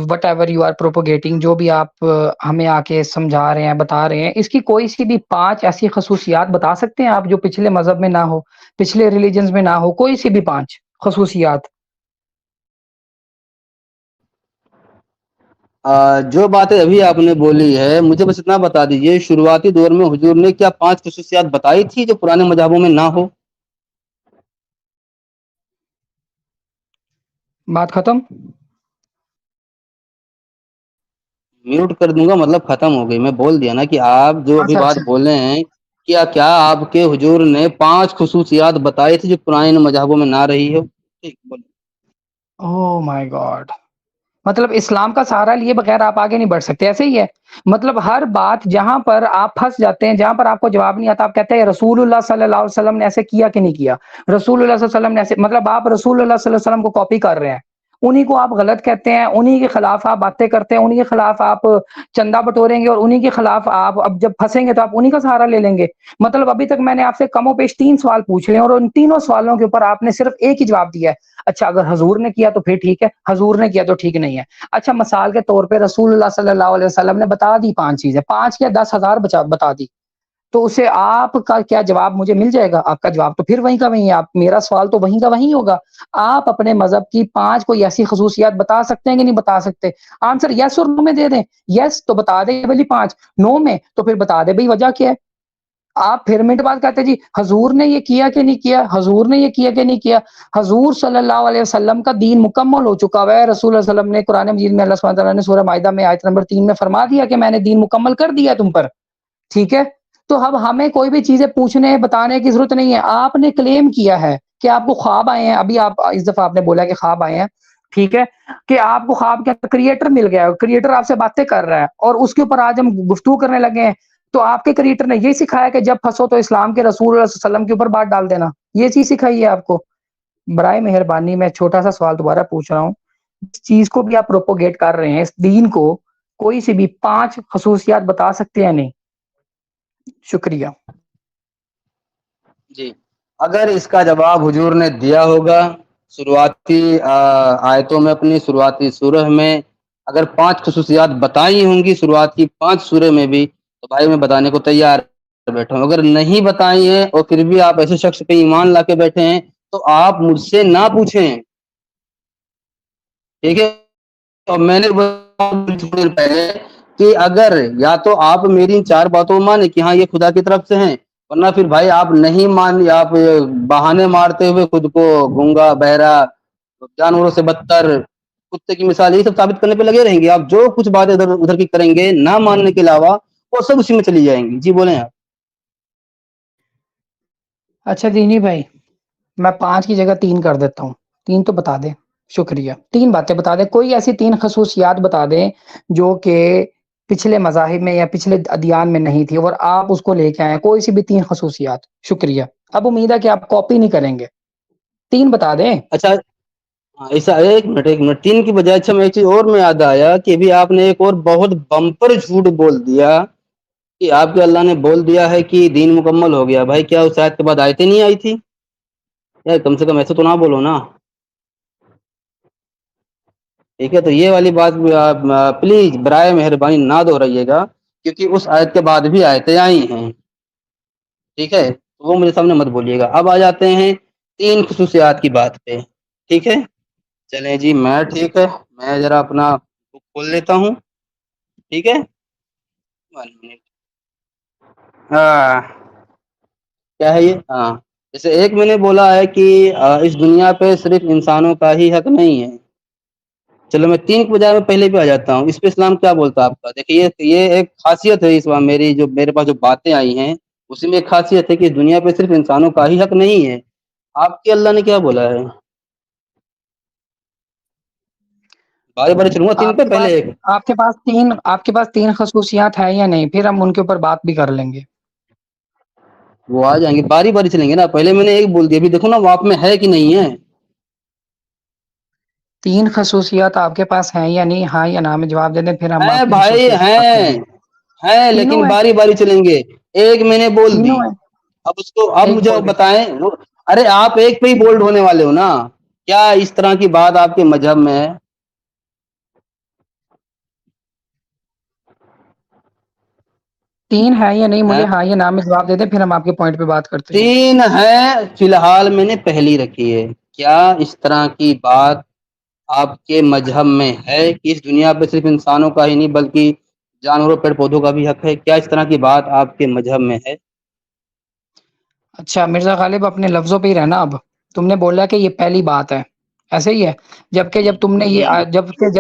وٹ ایور یو آر پروپوگیٹنگ, جو بھی آپ ہمیں آ کے سمجھا رہے ہیں, بتا رہے ہیں, اس کی کوئی سی بھی 5 ایسی خصوصیات بتا سکتے ہیں آپ جو پچھلے مذہب میں نہ ہو, پچھلے ریلیجنز میں نہ ہو, کوئی سی بھی 5 خصوصیات؟ جو باتیں ابھی آپ نے بولی ہے, مجھے بس اتنا بتا دیجئے, شروعاتی دور میں حضور نے کیا 5 خصوصیات بتائی تھی جو پرانے مذہبوں میں نہ ہو؟ بات ختم. میوٹ کر دوں گا مطلب ختم ہو گئی. میں بول دیا نا کہ آپ جو ابھی بات بولے ہیں, کیا آپ کے حضور نے 5 خصوصیات بتائی تھی جو پرانے مذہبوں میں نہ رہی ہو؟ ٹھیک, بولیں. اوہ مائی گاڈ, مطلب اسلام کا سہارا لیے بغیر آپ آگے نہیں بڑھ سکتے, ایسے ہی ہے؟ مطلب ہر بات جہاں پر آپ پھنس جاتے ہیں, جہاں پر آپ کو جواب نہیں آتا, آپ کہتے ہیں رسول اللہ صلی اللہ علیہ وسلم نے ایسے کیا کہ نہیں کیا, رسول اللہ صلی اللہ علیہ وسلم نے ایسے, مطلب آپ رسول اللہ صلی اللہ علیہ وسلم کو کاپی کر رہے ہیں, انہی کو آپ غلط کہتے ہیں, انہی کے خلاف آپ باتیں کرتے ہیں, انہی کے خلاف آپ چندہ بٹوریں گے, اور انہی کے خلاف آپ اب جب پھنسیں گے تو آپ انہی کا سہارا لے لیں گے. مطلب ابھی تک میں نے آپ سے کم و بیش 3 سوال پوچھ لے, اور ان تینوں سوالوں کے اوپر آپ نے صرف ایک ہی جواب دیا ہے. اچھا, اگر حضور نے کیا تو پھر ٹھیک ہے, حضور نے کیا تو ٹھیک نہیں ہے. اچھا, مثال کے طور پہ رسول اللہ صلی اللہ علیہ وسلم نے بتا دی 5 چیزیں, 5 یا 10,000 بتا دی, تو اسے آپ کا کیا جواب مجھے مل جائے گا؟ آپ کا جواب تو پھر وہیں کا وہیں ہے. آپ, میرا سوال تو وہیں کا وہیں ہوگا. آپ اپنے مذہب کی 5 کوئی ایسی خصوصیات بتا سکتے ہیں کہ نہیں بتا سکتے؟ آنسر یس اور نو میں دے دیں. یس تو بتا دیں والی 5, نو میں تو پھر بتا دیں بھائی وجہ کیا ہے. آپ پھر منٹ بعد کہتے جی حضور نے یہ کیا کہ نہیں کیا، حضور نے یہ کیا کہ نہیں کیا. حضور صلی اللہ علیہ وسلم کا دین مکمل ہو چکا ہوا ہے. رسول اللہ علیہ وسلم نے قرآن مجید میں اللہ سبحانہ تعالیٰ نے سورہ مائدہ میں آیت نمبر 3 میں فرما دیا کہ میں نے دین مکمل کر دیا تم پر. ٹھیک ہے، تو اب ہمیں کوئی بھی چیزیں پوچھنے بتانے کی ضرورت نہیں ہے. آپ نے کلیم کیا ہے کہ آپ کو خواب آئے ہیں، ابھی آپ اس دفعہ آپ نے بولا کہ خواب آئے ہیں، ٹھیک ہے، کہ آپ کو خواب کے کریٹر مل گیا ہے، کریٹر آپ سے باتیں کر رہا ہے، اور اس کے اوپر آج ہم گفتگو کرنے لگے ہیں. تو آپ کے کریٹر نے یہ سکھایا کہ جب پھنسو تو اسلام کے رسول اللہ صلی اللہ علیہ وسلم کے اوپر بات ڈال دینا، یہ چیز سکھائی ہے آپ کو؟ برائے مہربانی میں چھوٹا سا سوال دوبارہ پوچھ رہا ہوں، اس چیز کو بھی آپ پروپوگیٹ کر رہے ہیں، اس دین کو کوئی سی بھی 5 خصوصیات بتا سکتے ہیں نہیں؟ شکریہ. جی، اگر اس کا جواب حضور نے دیا ہوگا شروعاتی آیتوں میں، اپنی شروعاتی سورہ میں اگر 5 خصوصیات بتائی ہوں گی شروعات کی 5 سورہ میں بھی، تو بھائی میں بتانے کو تیار بیٹھا ہوں. اگر نہیں بتائی ہیں اور پھر بھی آپ ایسے شخص پہ ایمان لا کے بیٹھے ہیں تو آپ مجھ سے نہ پوچھیں، ٹھیک ہے. اور میں نے تھوڑی دیر پہلے کہ اگر یا تو آپ میری ان 4 باتوں مانیں کہ ہاں یہ خدا کی طرف سے ہیں، ورنہ پھر بھائی آپ نہیں مان، آپ بہانے مارتے ہوئے خود کو گونگا، بہرا، جانوروں سے بدتر، کتے کی مثال، یہ سب ثابت کرنے پہ لگے رہیں گے. آپ جو کچھ باتیں ادھر ادھر کی کریں گے نہ ماننے کے علاوہ، وہ سب اسی میں چلی جائیں گی. جی بولیں آپ. اچھا دینی بھائی، میں 5 کی جگہ 3 کر دیتا ہوں، 3 تو بتا دیں. شکریہ. 3 باتیں بتا دیں، کوئی ایسی 3 خصوصیات بتا دیں جو کہ پچھلے مذاہب میں یا پچھلے ادیان میں نہیں تھی، اور آپ اس کو لے کے آئیں، کوئی سی بھی 3 خصوصیات. شکریہ. اب امید ہے کہ آپ کاپی نہیں کریں گے، 3 بتا دیں. اچھا ایسا، ایک منٹ 3 کی بجائے اچھا میں ایک چیز اور میں یاد آیا کہ ابھی آپ نے ایک اور بہت بمپر جھوٹ بول دیا کہ آپ کے اللہ نے بول دیا ہے کہ دین مکمل ہو گیا. بھائی کیا اس آیت کے بعد آیتیں نہیں آئی تھی یار؟ کم سے کم ایسے تو نہ بولو نا، ٹھیک ہے. تو یہ والی بات پلیز برائے مہربانی نہ دہرائیے گا، کیونکہ اس آیت کے بعد بھی آیتیں آئی ہیں، ٹھیک ہے. وہ مجھے سامنے مت بولیے گا. اب آ جاتے ہیں 3 خصوصیات کی بات پہ، ٹھیک ہے. چلیں جی، میں ٹھیک ہے، میں ذرا اپنا بک کھول لیتا ہوں، ٹھیک ہے. 1 منٹ. کیا ہے یہ؟ ہاں، جیسے ایک میں نے بولا ہے کہ اس دنیا پہ صرف انسانوں کا ہی حق نہیں ہے. چلو میں 3 کے بجائے میں پہلے پہ آ جاتا ہوں. اس پہ اسلام کیا بولتا ہے آپ کا؟ دیکھیے یہ ایک خاصیت ہے اسلام، میرے پاس جو باتیں آئی ہیں اسی میں ایک خاصیت ہے کہ دنیا پہ صرف انسانوں کا ہی حق نہیں ہے. آپ کے اللہ نے کیا بولا ہے؟ بارے بارے چلوں گا 3 پہ، پہلے ایک. آپ کے پاس 3 خصوصیات ہیں یا نہیں؟ پھر ہم ان کے اوپر بات بھی کر لیں گے. وہ آ جائیں گے، باری باری چلیں گے نا. پہلے میں نے ایک بول دیا، ابھی دیکھو نا وہ آپ میں ہے کہ نہیں ہے. 3 خصوصیات آپ کے پاس ہیں یا نہیں؟ ہاں یا نہ میں جواب دے دیں، پھر ہم آپ کی بھائی خصوصیات بات کریں گے. ہیں لیکن تینوں ہیں، باری باری چلیں گے. ایک میں نے بول دی، تینوں ہیں. اب اس کو اب ایک مجھے بول دی. بتائیں. ارے آپ ایک پہ ہی بولڈ ہونے والے ہو نا؟ کیا اس طرح کی بات آپ کے مذہب میں ہے؟ 3 ہے یا نہیں؟ مجھے ہاں یا نہ میں جواب دے دیں، پھر ہم آپ کے پوائنٹ پہ بات کرتے ہیں. 3 ہے فی الحال، میں نے پہلی رکھی ہے. کیا اس طرح کی بات آپ کے مذہب میں ہے کہ اس دنیا پہ صرف انسانوں کا ہی نہیں بلکہ جانوروں پیڑ پودوں کا بھی حق ہے؟ کیا اس طرح کی بات آپ کے مذہب میں ہے؟ اچھا مرزا غالب، اپنے لفظوں پہ ہی رہنا. اب تم نے بولا کہ یہ پہلی بات ہے، ایسے ہی ہے. جبکہ جب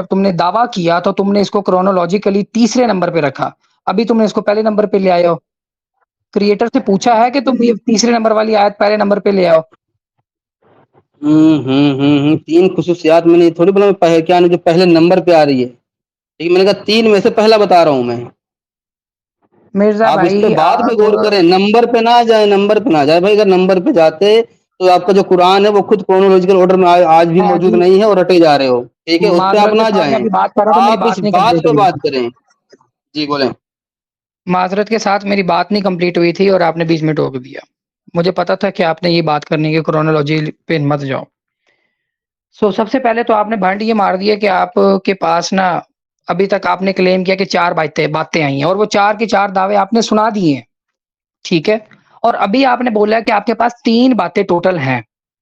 تم نے دعویٰ کیا تو تم نے اس کو کرونولوجیکلی 3 نمبر پہ رکھا. ابھی تم نے اس کو پہلے نمبر پہ لے آئے ہو. کریٹر سے پوچھا ہے کہ تم یہ 3 نمبر والی آیت پہلے نمبر پہ لے آؤ. 3 خصوصیات میں نے تھوڑی بولا میں کیا جو پہلے نمبر پہ آ رہی ہے، لیکن میں نے کہا 3 میں سے پہلا بتا رہا ہوں میں. مرزا آپ اس پہ بھائی بعد میں غور کریں، نمبر پہ نہ جائیں. نمبر پہ نہ جائے بھائی. اگر نمبر پہ جاتے تو آپ کا جو قرآن ہے وہ خود کرونولوجیکل آرڈر میں آج بھی موجود جی، نہیں ہے اور رٹے جا رہے ہو، ٹھیک ہے. اس پہ آپ معذرت کے نہ ساتھ میں جائیں، ابھی بات کر رہا ہوں تو میری آپ اس بات نہیں بات کمپلیٹ پہ ہوئی. بات کریں. جی بولیں. معذرت کے ساتھ میری بات نہیں کمپلیٹ ہوئی تھی اور آپ نے 20 منٹ روک دیا. مجھے پتا تھا کہ آپ نے یہ بات کرنی ہے، کرونولوجی پہ مت جاؤ. سب سے پہلے تو آپ نے بھنڈ یہ مار دیا کہ آپ کے پاس نا ابھی تک آپ نے کلیم کیا کہ 4 باتیں آئی ہیں، اور وہ 4 کے 4 دعوے آپ نے سنا دیے ہیں، ٹھیک ہے. اور ابھی آپ نے بولا کہ آپ کے پاس 3 باتیں ٹوٹل ہیں،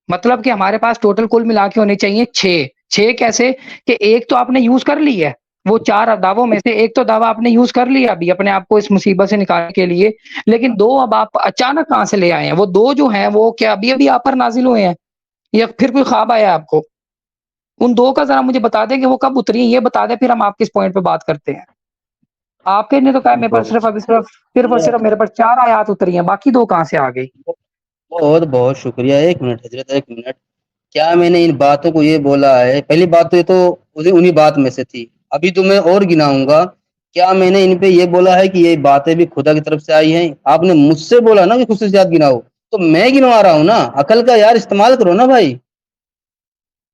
مطلب کہ ہمارے پاس ٹوٹل کل ملا کے ہونے چاہیے 6. 6 کیسے کہ ایک تو آپ نے یوز کر لی ہے، وہ 4 دعووں میں سے ایک تو دعویٰ آپ نے یوز کر لیا ابھی اپنے آپ کو اس مصیبت سے نکالنے کے لیے، لیکن 2 اب آپ اچانک کہاں سے لے آئے ہیں؟ وہ 2 جو ہیں وہ کیا ابھی ابھی آپ پر نازل ہوئے ہیں یا پھر کوئی خواب آیا آپ کو؟ ان 2 کا ذرا مجھے بتا دیں کہ وہ کب اتری ہیں، یہ بتا دیں، پھر ہم آپ کے اس پوائنٹ پہ بات کرتے ہیں۔ آپ کے نے تو کہا میرے پاس صرف ابھی صرف اور صرف میرے پاس 4 آیات اتری ہیں، باقی 2 کہاں سے آ گئی؟ بہت بہت شکریہ، ایک منٹ حضرت، ایک منٹ۔ کیا میں نے ان باتوں کو یہ بولا ہے؟ پہلی بات تو یہ تو انہی بات میں سے تھی، ابھی تو میں اور گناؤں گا۔ کیا میں نے ان پہ یہ بولا ہے کہ یہ باتیں بھی خدا کی طرف سے آئی ہیں؟ آپ نے مجھ سے بولا نا کہ خصوصیات گناؤ، تو میں گنوا رہا ہوں نا، عقل کا یار استعمال کرو نا بھائی۔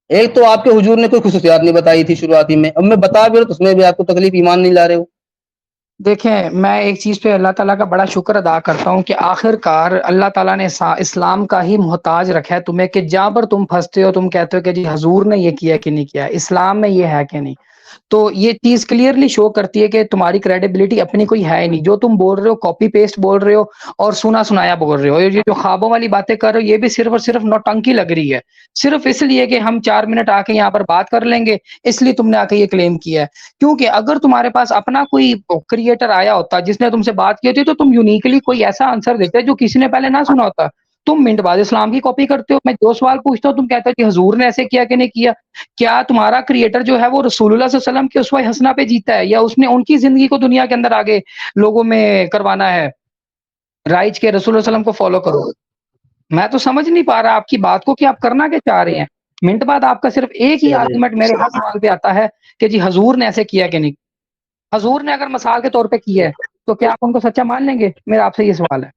ایک تو آپ کے حضور نے کوئی خصوصیات نہیں بتائی تھی شروعاتی میں، اب میں بتا بھی رہا تو اس میں بھی آپ کو تکلیف، ایمان نہیں لا رہے ہو۔ دیکھیں میں ایک چیز پہ اللہ تعالیٰ کا بڑا شکر ادا کرتا ہوں کہ آخر کار اللہ تعالیٰ نے اسلام کا ہی محتاج رکھا ہے تمہیں، کہ جہاں پر تم پھنستے ہو تم کہتے ہو کہ جی حضور نے یہ کیا کہ نہیں کیا، اسلام میں یہ ہے کہ نہیں، تو یہ چیز کلیئرلی شو کرتی ہے کہ تمہاری کریڈیبلٹی اپنی کوئی ہے ہی نہیں، جو تم بول رہے ہو کاپی پیسٹ بول رہے ہو اور سنا سنایا بول رہے ہو، یہ جو خوابوں والی باتیں کر رہے ہو یہ بھی صرف اور صرف نوٹنکی لگ رہی ہے، صرف اس لیے کہ ہم 4 منٹ آ کے یہاں پر بات کر لیں گے، اس لیے تم نے آ کے یہ کلیم کیا ہے۔ کیونکہ اگر تمہارے پاس اپنا کوئی کریٹر آیا ہوتا جس نے تم سے بات کی ہوتی تو تم یونیکلی کوئی ایسا آنسر دیتے جو کسی نے پہلے نہ سنا ہوتا۔ تم منٹ بعد اسلام کی کاپی کرتے ہو، میں جو سوال پوچھتا ہوں تم کہتے ہو کہ حضور نے ایسے کیا کہ نہیں کیا۔ کیا تمہارا کریٹر جو ہے وہ رسول اللہ صلی اللہ علیہ وسلم کے اسوہ حسنہ پہ جیتا ہے، یا اس نے ان کی زندگی کو دنیا کے اندر آگے لوگوں میں کروانا ہے رائج کے رسول اللہ صلی اللہ علیہ وسلم کو فالو کرو؟ میں تو سمجھ نہیں پا رہا آپ کی بات کو کہ آپ کرنا کیا چاہ رہے ہیں۔ منٹ بعد آپ کا صرف ایک ہی آرگومنٹ میرے ہر سوال پہ آتا ہے کہ جی حضور نے ایسے کیا کہ نہیں۔ حضور نے اگر مثال کے طور پہ کیا ہے تو کیا آپ ان کو سچا مان لیں گے؟ میرا آپ سے یہ سوال ہے۔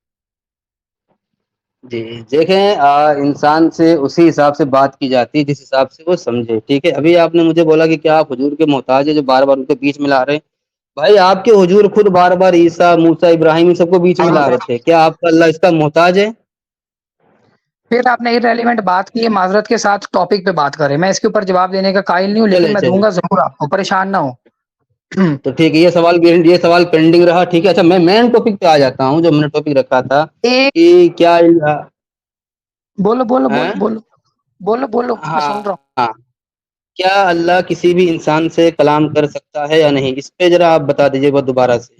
جی دیکھیں، انسان سے اسی حساب سے بات کی جاتی ہے جس حساب سے وہ سمجھے، ٹھیک ہے۔ ابھی آپ نے مجھے بولا کہ کیا آپ حضور کے محتاج ہے جو بار بار ان کے بیچ میں لا رہے ہیں؟ بھائی آپ کے حضور خود بار بار عیسیٰ، موسیٰ، ابراہیم ان سب کو بیچ میں لا رہے تھے، کیا آپ کا اللہ اس کا محتاج ہے؟ پھر آپ نے irrelevant بات کی ہے، معذرت کے ساتھ ٹاپک پہ بات کریں، میں اس کے اوپر جواب دینے کا قائل نہیں ہوں لیکن میں دوں گا ضرور، آپ کو پریشان نہ ہو۔ تو ٹھیک ہے، یہ سوال پینڈنگ رہا، ٹھیک ہے۔ اچھا میں مین ٹاپک پہ آ جاتا ہوں، جو میں نے ٹاپک رکھا تھا ایک کہ کیا بولو بولو ہیں؟ بولو بولو بولو بولو میں سن رہا ہوں۔ ہاں، کیا اللہ کسی بھی انسان سے کلام کر سکتا ہے یا نہیں؟ اس پہ ذرا آپ بتا دیجیے گا دوبارہ سے۔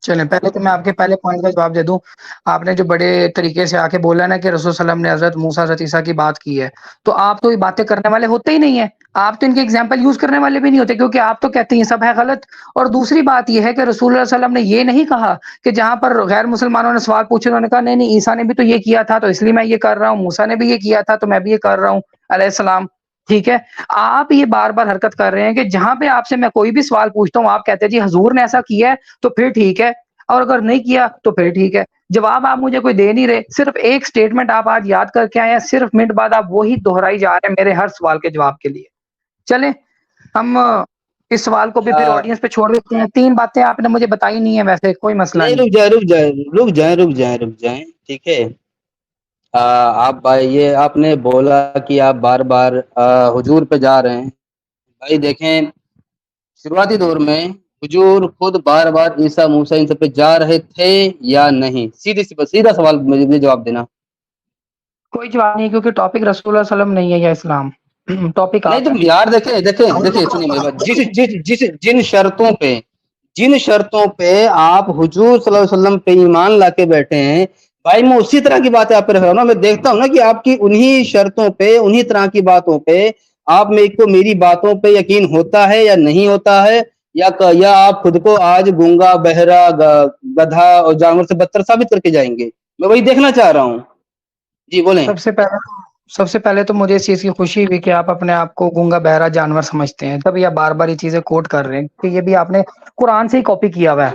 چلیں پہلے تو میں آپ کے پہلے پوائنٹ کا جواب دے دوں۔ آپ نے جو بڑے طریقے سے آ کے بولا نا کہ رسول صلی اللہ علیہ وسلم نے حضرت موسیٰ حضرت عیسیٰ کی بات کی ہے، تو آپ تو یہ باتیں کرنے والے ہوتے ہی نہیں ہیں، آپ تو ان کے ایگزامپل یوز کرنے والے بھی نہیں ہوتے، کیونکہ آپ تو کہتے ہیں یہ سب ہے غلط۔ اور دوسری بات یہ ہے کہ رسول اللہ صلی اللہ علیہ وسلم نے یہ نہیں کہا کہ جہاں پر غیر مسلمانوں نے سوال پوچھے انہوں نے کہا نہیں نہیں عیسیٰ نے بھی تو یہ کیا تھا تو اس لیے میں یہ کر رہا ہوں، موسیٰ نے بھی یہ کیا تھا تو میں بھی یہ کر رہا ہوں علیہ السلام، ٹھیک ہے۔ آپ یہ بار بار حرکت کر رہے ہیں کہ جہاں پہ آپ سے میں کوئی بھی سوال پوچھتا ہوں آپ کہتے ہیں جی حضور نے ایسا کیا ہے تو پھر ٹھیک ہے، اور اگر نہیں کیا تو پھر ٹھیک ہے۔ جواب آپ مجھے کوئی دے نہیں رہے، صرف ایک سٹیٹمنٹ آپ آج یاد کر کے آئے ہیں، صرف منٹ بعد آپ وہی دہرائی جا رہے ہیں میرے ہر سوال کے جواب کے لیے۔ چلیں ہم اس سوال کو بھی پھر آڈینس پہ چھوڑ دیتے ہیں۔ 3 باتیں آپ نے مجھے بتائی نہیں ہیں، ویسے کوئی مسئلہ نہیں، رک جائیں، ٹھیک ہے۔ آپ یہ آپ نے بولا کہ آپ بار بار حضور پہ جا رہے ہیں، بھائی دیکھیں شروعاتی دور میں حضور خود بار بار عیسیٰ موسیٰ ان سب پہ جا رہے تھے یا نہیں؟ سیدھا سوال مجھے جواب دینا۔ کوئی جواب نہیں، کیونکہ ٹاپک رسول اللہ صلی اللہ علیہ وسلم نہیں ہے یا اسلام، ٹاپک نہیں آپ تو ہے۔ یار دیکھیں سنیے میری بات، جن شرطوں پہ آپ حضور صلی اللہ علیہ وسلم پہ ایمان لا کے بیٹھے ہیں، بھائی میں اسی طرح کی باتیں آپ پہ رکھ رہا ہوں نا، میں دیکھتا ہوں نا کہ آپ کی انہی شرطوں پہ، انہی طرح کی باتوں پہ آپ میں کو میری باتوں پہ یقین ہوتا ہے یا نہیں ہوتا ہے، یا آپ خود کو آج گونگا، بہرا، گدھا اور جانور سے بدتر ثابت کر کے جائیں گے؟ میں وہی دیکھنا چاہ رہا ہوں۔ جی بولیں۔ سب سے پہلے تو مجھے اس چیز کی خوشی ہوئی کہ آپ اپنے آپ کو گونگا بہرا جانور سمجھتے ہیں، تب یہ بار بار یہ چیزیں کوٹ کر رہے ہیں کہ یہ بھی آپ نے قرآن سے ہی کاپی کیا ہوا ہے۔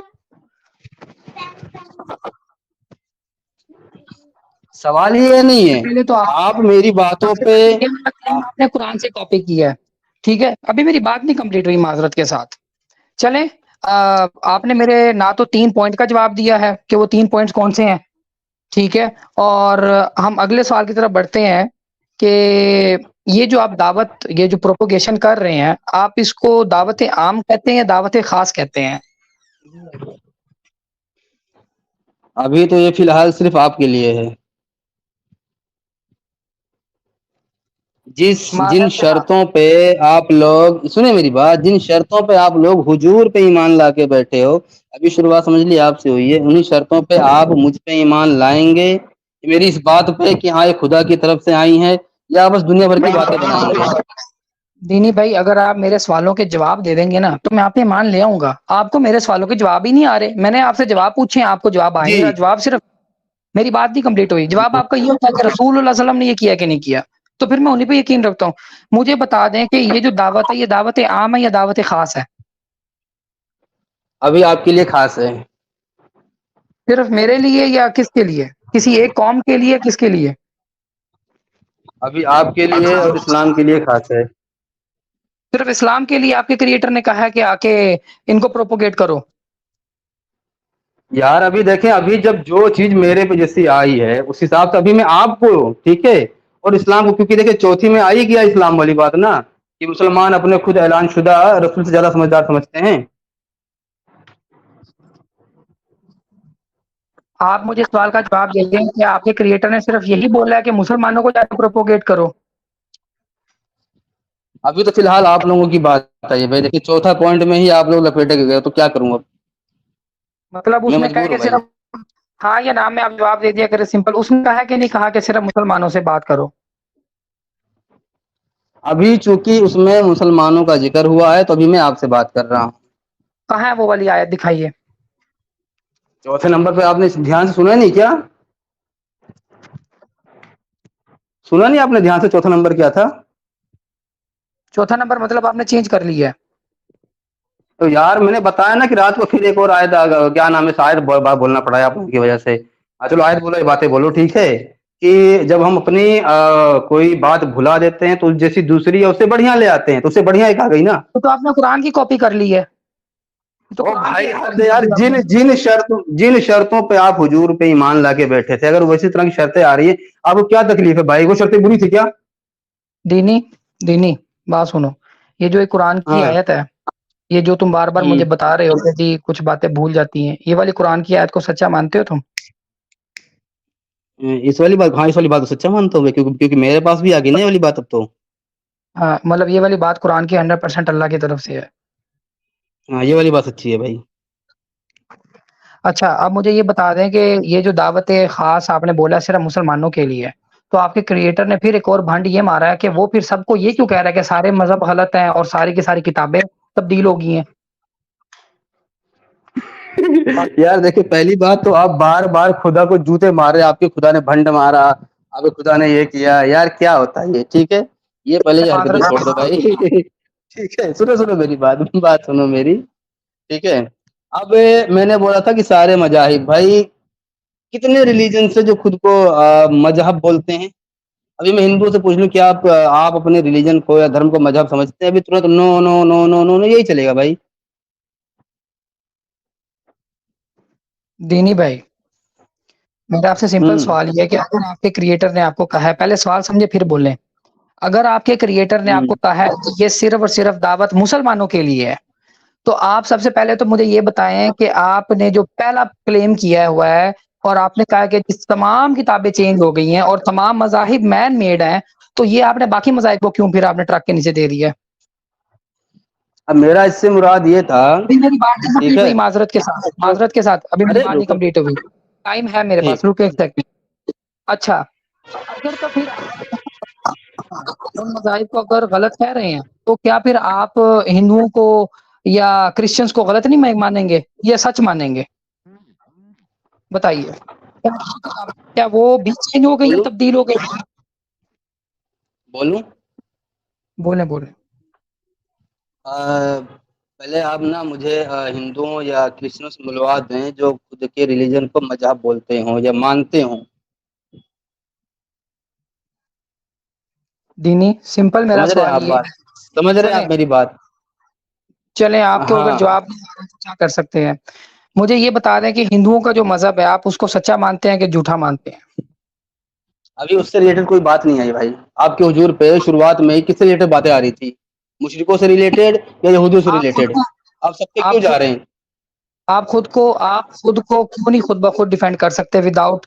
سوال یہ نہیں ہے، پہلے تو آپ میری باتوں پہ آپ نے قرآن سے کاپی کیا ہے، ٹھیک ہے۔ ابھی میری بات نہیں کمپلیٹ ہوئی معذرت کے ساتھ۔ چلیں آپ نے میرے نہ تو 3 پوائنٹ کا جواب دیا ہے کہ وہ 3 پوائنٹس کون سے ہیں، ٹھیک ہے، اور ہم اگلے سوال کی طرف بڑھتے ہیں کہ یہ جو آپ دعوت، یہ جو پروپوگیشن کر رہے ہیں، آپ اس کو دعوت عام کہتے ہیں یا دعوت خاص کہتے ہیں؟ ابھی تو یہ فی الحال صرف آپ کے لیے ہے، جن معذرت کے ساتھ شرطوں پہ آپ لوگ سنیں میری بات، جن شرطوں پہ آپ لوگ حضور پہ ایمان لا کے بیٹھے ہو، ابھی شروعات سمجھ لی آپ سے ہوئی ہے، انہی شرطوں پہ آپ مجھ پہ ایمان لائیں گے میری اس بات پہ کہ ہاں یہ خدا کی طرف سے آئی ہیں، یا بس دنیا بھر کی باتیں بنائیں گے؟ دینی بھائی اگر آپ میرے سوالوں کے جواب دے دیں گے نا تو میں آپ پہ ایمان لے آؤں گا. آپ تو میرے سوالوں کے جواب ہی نہیں آ رہے. میں نے آپ سے جواب پوچھے ہیں، آپ کو جواب آ نہیں جی رہا. جواب صرف میری بات نہیں کمپلیٹ ہوئی. جواب آپ کا یہ ہوتا ہے کہ رسول اللہ صلی اللہ علیہ وسلم نے یہ کیا کہ نہیں کیا، تو پھر میں انہیں پہ یقین رکھتا ہوں. مجھے بتا دیں کہ یہ جو دعوت ہے یہ دعوت عام ہے یا دعوت خاص ہے؟ ابھی آپ کے لیے خاص ہے. صرف میرے لیے یا کس کے لیے؟ کسی ایک قوم کے لیے، کس کے لیے؟ ابھی آپ کے لیے اور اسلام کے لیے خاص ہے. صرف اسلام کے لیے آپ کے کریٹر نے کہا ہے کہ آ کے ان کو پروپوگیٹ کرو. یار ابھی دیکھیں، ابھی جب جو چیز میرے پہ جیسی آئی ہے اس حساب سے ابھی میں آپ کو ٹھیک ہے اور اسلام کو، کیونکہ دیکھیں چوتھی میں آئی گیا اسلام والی بات نا کہ مسلمان اپنے خود اعلان شدہ رسول سے زیادہ سمجھدار سمجھتے ہیں. آپ مجھے سوال کا جواب دیں گے کہ آپ کے کریٹر نے صرف یہی بولا ہے کہ مسلمانوں کو جا کے پروپوگیٹ کرو؟ ابھی تو فی الحال آپ لوگوں کی بات ہے بھائی. دیکھیں چوتھا پوائنٹ میں ہی آپ لوگ لپیٹے گئے تو کیا کروں اب؟ مطلب اس میں نے کہا مجبور کہ ہوں بھائی. صرف ہاں یا نام میں آپ جواب دے دیا کرے سمپل. اس نے کہا کہ نہیں کہا کہ صرف مسلمانوں سے بات کرو؟ ابھی چونکہ اس میں مسلمانوں کا ذکر ہوا ہے تو ابھی میں آپ سے بات کر رہا ہوں. کہاں ہے وہ والی آیت؟ دکھائیے. چوتھے نمبر پہ آپ نے دھیان سے سنا نہیں کیا؟ سنا نہیں آپ نے دھیان سے؟ چوتھا نمبر کیا تھا؟ چوتھا نمبر مطلب آپ نے چینج کر لیا ہے؟ تو یار میں نے بتایا نا کہ رات کو پھر ایک اور آیت کیا نام ہے شاید بات بولنا پڑا ہے آپ کی وجہ سے. چلو آیت بولو، یہ باتیں بولو ٹھیک ہے کہ جب ہم اپنی کوئی بات بھلا دیتے ہیں تو جیسی دوسری ہے اس سے بڑھیا لے آتے ہیں، تو اس سے بڑھیا ایک آ گئی نا. تو آپ نے قرآن کی کاپی کر لی ہے. تو او قرآن کی بھائی آیت حد کاپی ہے کر یار. لی آپ جن نے. جن شرطوں پہ آپ حضور پہ ایمان لا کے بیٹھے تھے، اگر ویسی طرح کی شرطیں آ رہی ہیں آپ کو کیا تکلیف ہے بھائی؟ وہ شرطیں بری تھی کیا؟ دینی بات سنو. یہ جو ایک قرآن کی ہاں آیت ہے، یہ جو تم بار بار مجھے بتا رہے ہو کہ جی کچھ باتیں بھول جاتی ہیں، یہ والی قرآن کی آیت کو سچا مانتے ہو تم؟ اس والی بات، ہاں اس والی بات تو سچا مانتا ہوں کیونکہ میرے پاس بھی آ گئی نا یہ والی بات اب تو. ہاں مطلب یہ والی بات قرآن کی 100% اللہ کی طرف سے ہے. ہاں یہ والی بات سچی ہے بھائی. اچھا اب مجھے یہ بتا دیں کہ یہ جو دعوت خاص آپ نے بولا صرف مسلمانوں کے لیے ہے، تو آپ کے کریٹر نے پھر ایک اور بھنڈ یہ مارا ہے کہ وہ پھر سب کو یہ کیوں کہہ رہا ہے کہ سارے مذہب غلط ہیں اور ساری کی ساری کتابیں تبدیل ہو گئی ہیں؟ یار دیکھیں پہلی بات تو آپ بار بار خدا کو جوتے مار رہے. آپ کے خدا نے بھنڈ مارا، آپ کے خدا نے یہ کیا، یار کیا ہوتا ہے یہ؟ ٹھیک ہے یہ پہلے یہ حرکتیں چھوڑ دو بھائی. ٹھیک ہے سنو میری بات سنو میری. ٹھیک ہے اب میں نے بولا تھا کہ سارے مذاہب، بھائی کتنے ریلیجن سے جو خود کو مذہب بولتے ہیں؟ ابھی میں ہندو سے پوچھ لوں کہ آپ اپنے ریلیجن کو یا دھرم کو مذہب سمجھتے ہیں؟ ابھی ترنت نو نو نو نو نو یہی چلے گا بھائی. دینی بھائی میرا آپ سے سمپل سوال یہ ہے کہ اگر آپ کے کریٹر نے آپ کو کہا ہے، پہلے سوال سمجھے پھر بولیں، اگر آپ کے کریٹر نے آپ کو کہا ہے کہ یہ صرف اور صرف دعوت مسلمانوں کے لیے ہے، تو آپ سب سے پہلے تو مجھے یہ بتائیں کہ آپ نے جو پہلا کلیم کیا ہوا ہے اور آپ نے کہا کہ جس تمام کتابیں چینج ہو گئی ہیں اور تمام مذاہب مین میڈ ہیں، تو یہ آپ نے باقی مذاہب کو کیوں پھر آپ نے ٹرک کے نیچے دے دیا ہے؟ اب میرا اس سے مراد یہ تھا. ابھی میری بات نہیں ٹھیک کمپلیٹ ہے ہوئی، معذرت کے ساتھ ابھی میری ارے بات نہیں رکو کمپلیٹ ہوئی. ٹائم ہے میرے پاس، ٹھیک. رکو ایک سیکنڈ. اچھا اگر تو پھر ان مذاہب کو اگر غلط کہہ رہے ہیں تو کیا پھر آپ ہندوؤں کو یا کرسچنس کو غلط نہیں مانیں گے یا سچ مانیں گے؟ بتائیے کیا وہ بھی چینج ہو گئی یا بولوں تبدیل ہو گئی؟ بولوں بولیں. پہلے آپ نا مجھے ہندوؤں یا کرسچنوں سے ملوا دیں جو خود کے ریلیجن کو مذہب بولتے ہوں یا مانتے ہوں. دینی سمپل میرا سمجھ رہے ہیں سوال آپ یہ بات؟ ہے. سمجھ رہے ہیں سنیں آپ میری بات؟ چلیں آپ کو اگر ہاں جواب نہیں آ رہا تو کیا کر سکتے ہیں؟ مجھے یہ بتا دیں کہ ہندوؤں کا جو مذہب ہے آپ اس کو سچا مانتے ہیں کہ جھوٹا مانتے ہیں؟ ابھی اس سے ریلیٹڈ کوئی بات نہیں آئی بھائی. آپ کے حضور پہ شروعات میں کس سے ریلیٹڈ باتیں آ رہی تھی؟ مشرکوں سے ریلیٹڈ یا یہودیوں سے آپ خود ریلیٹڈ؟ کو آپ سب پہ کیوں آپ جا خود رہے ہیں؟ آپ خود کو کیوں نہیں خود بخود ڈیفینڈ کر سکتے وداؤٹ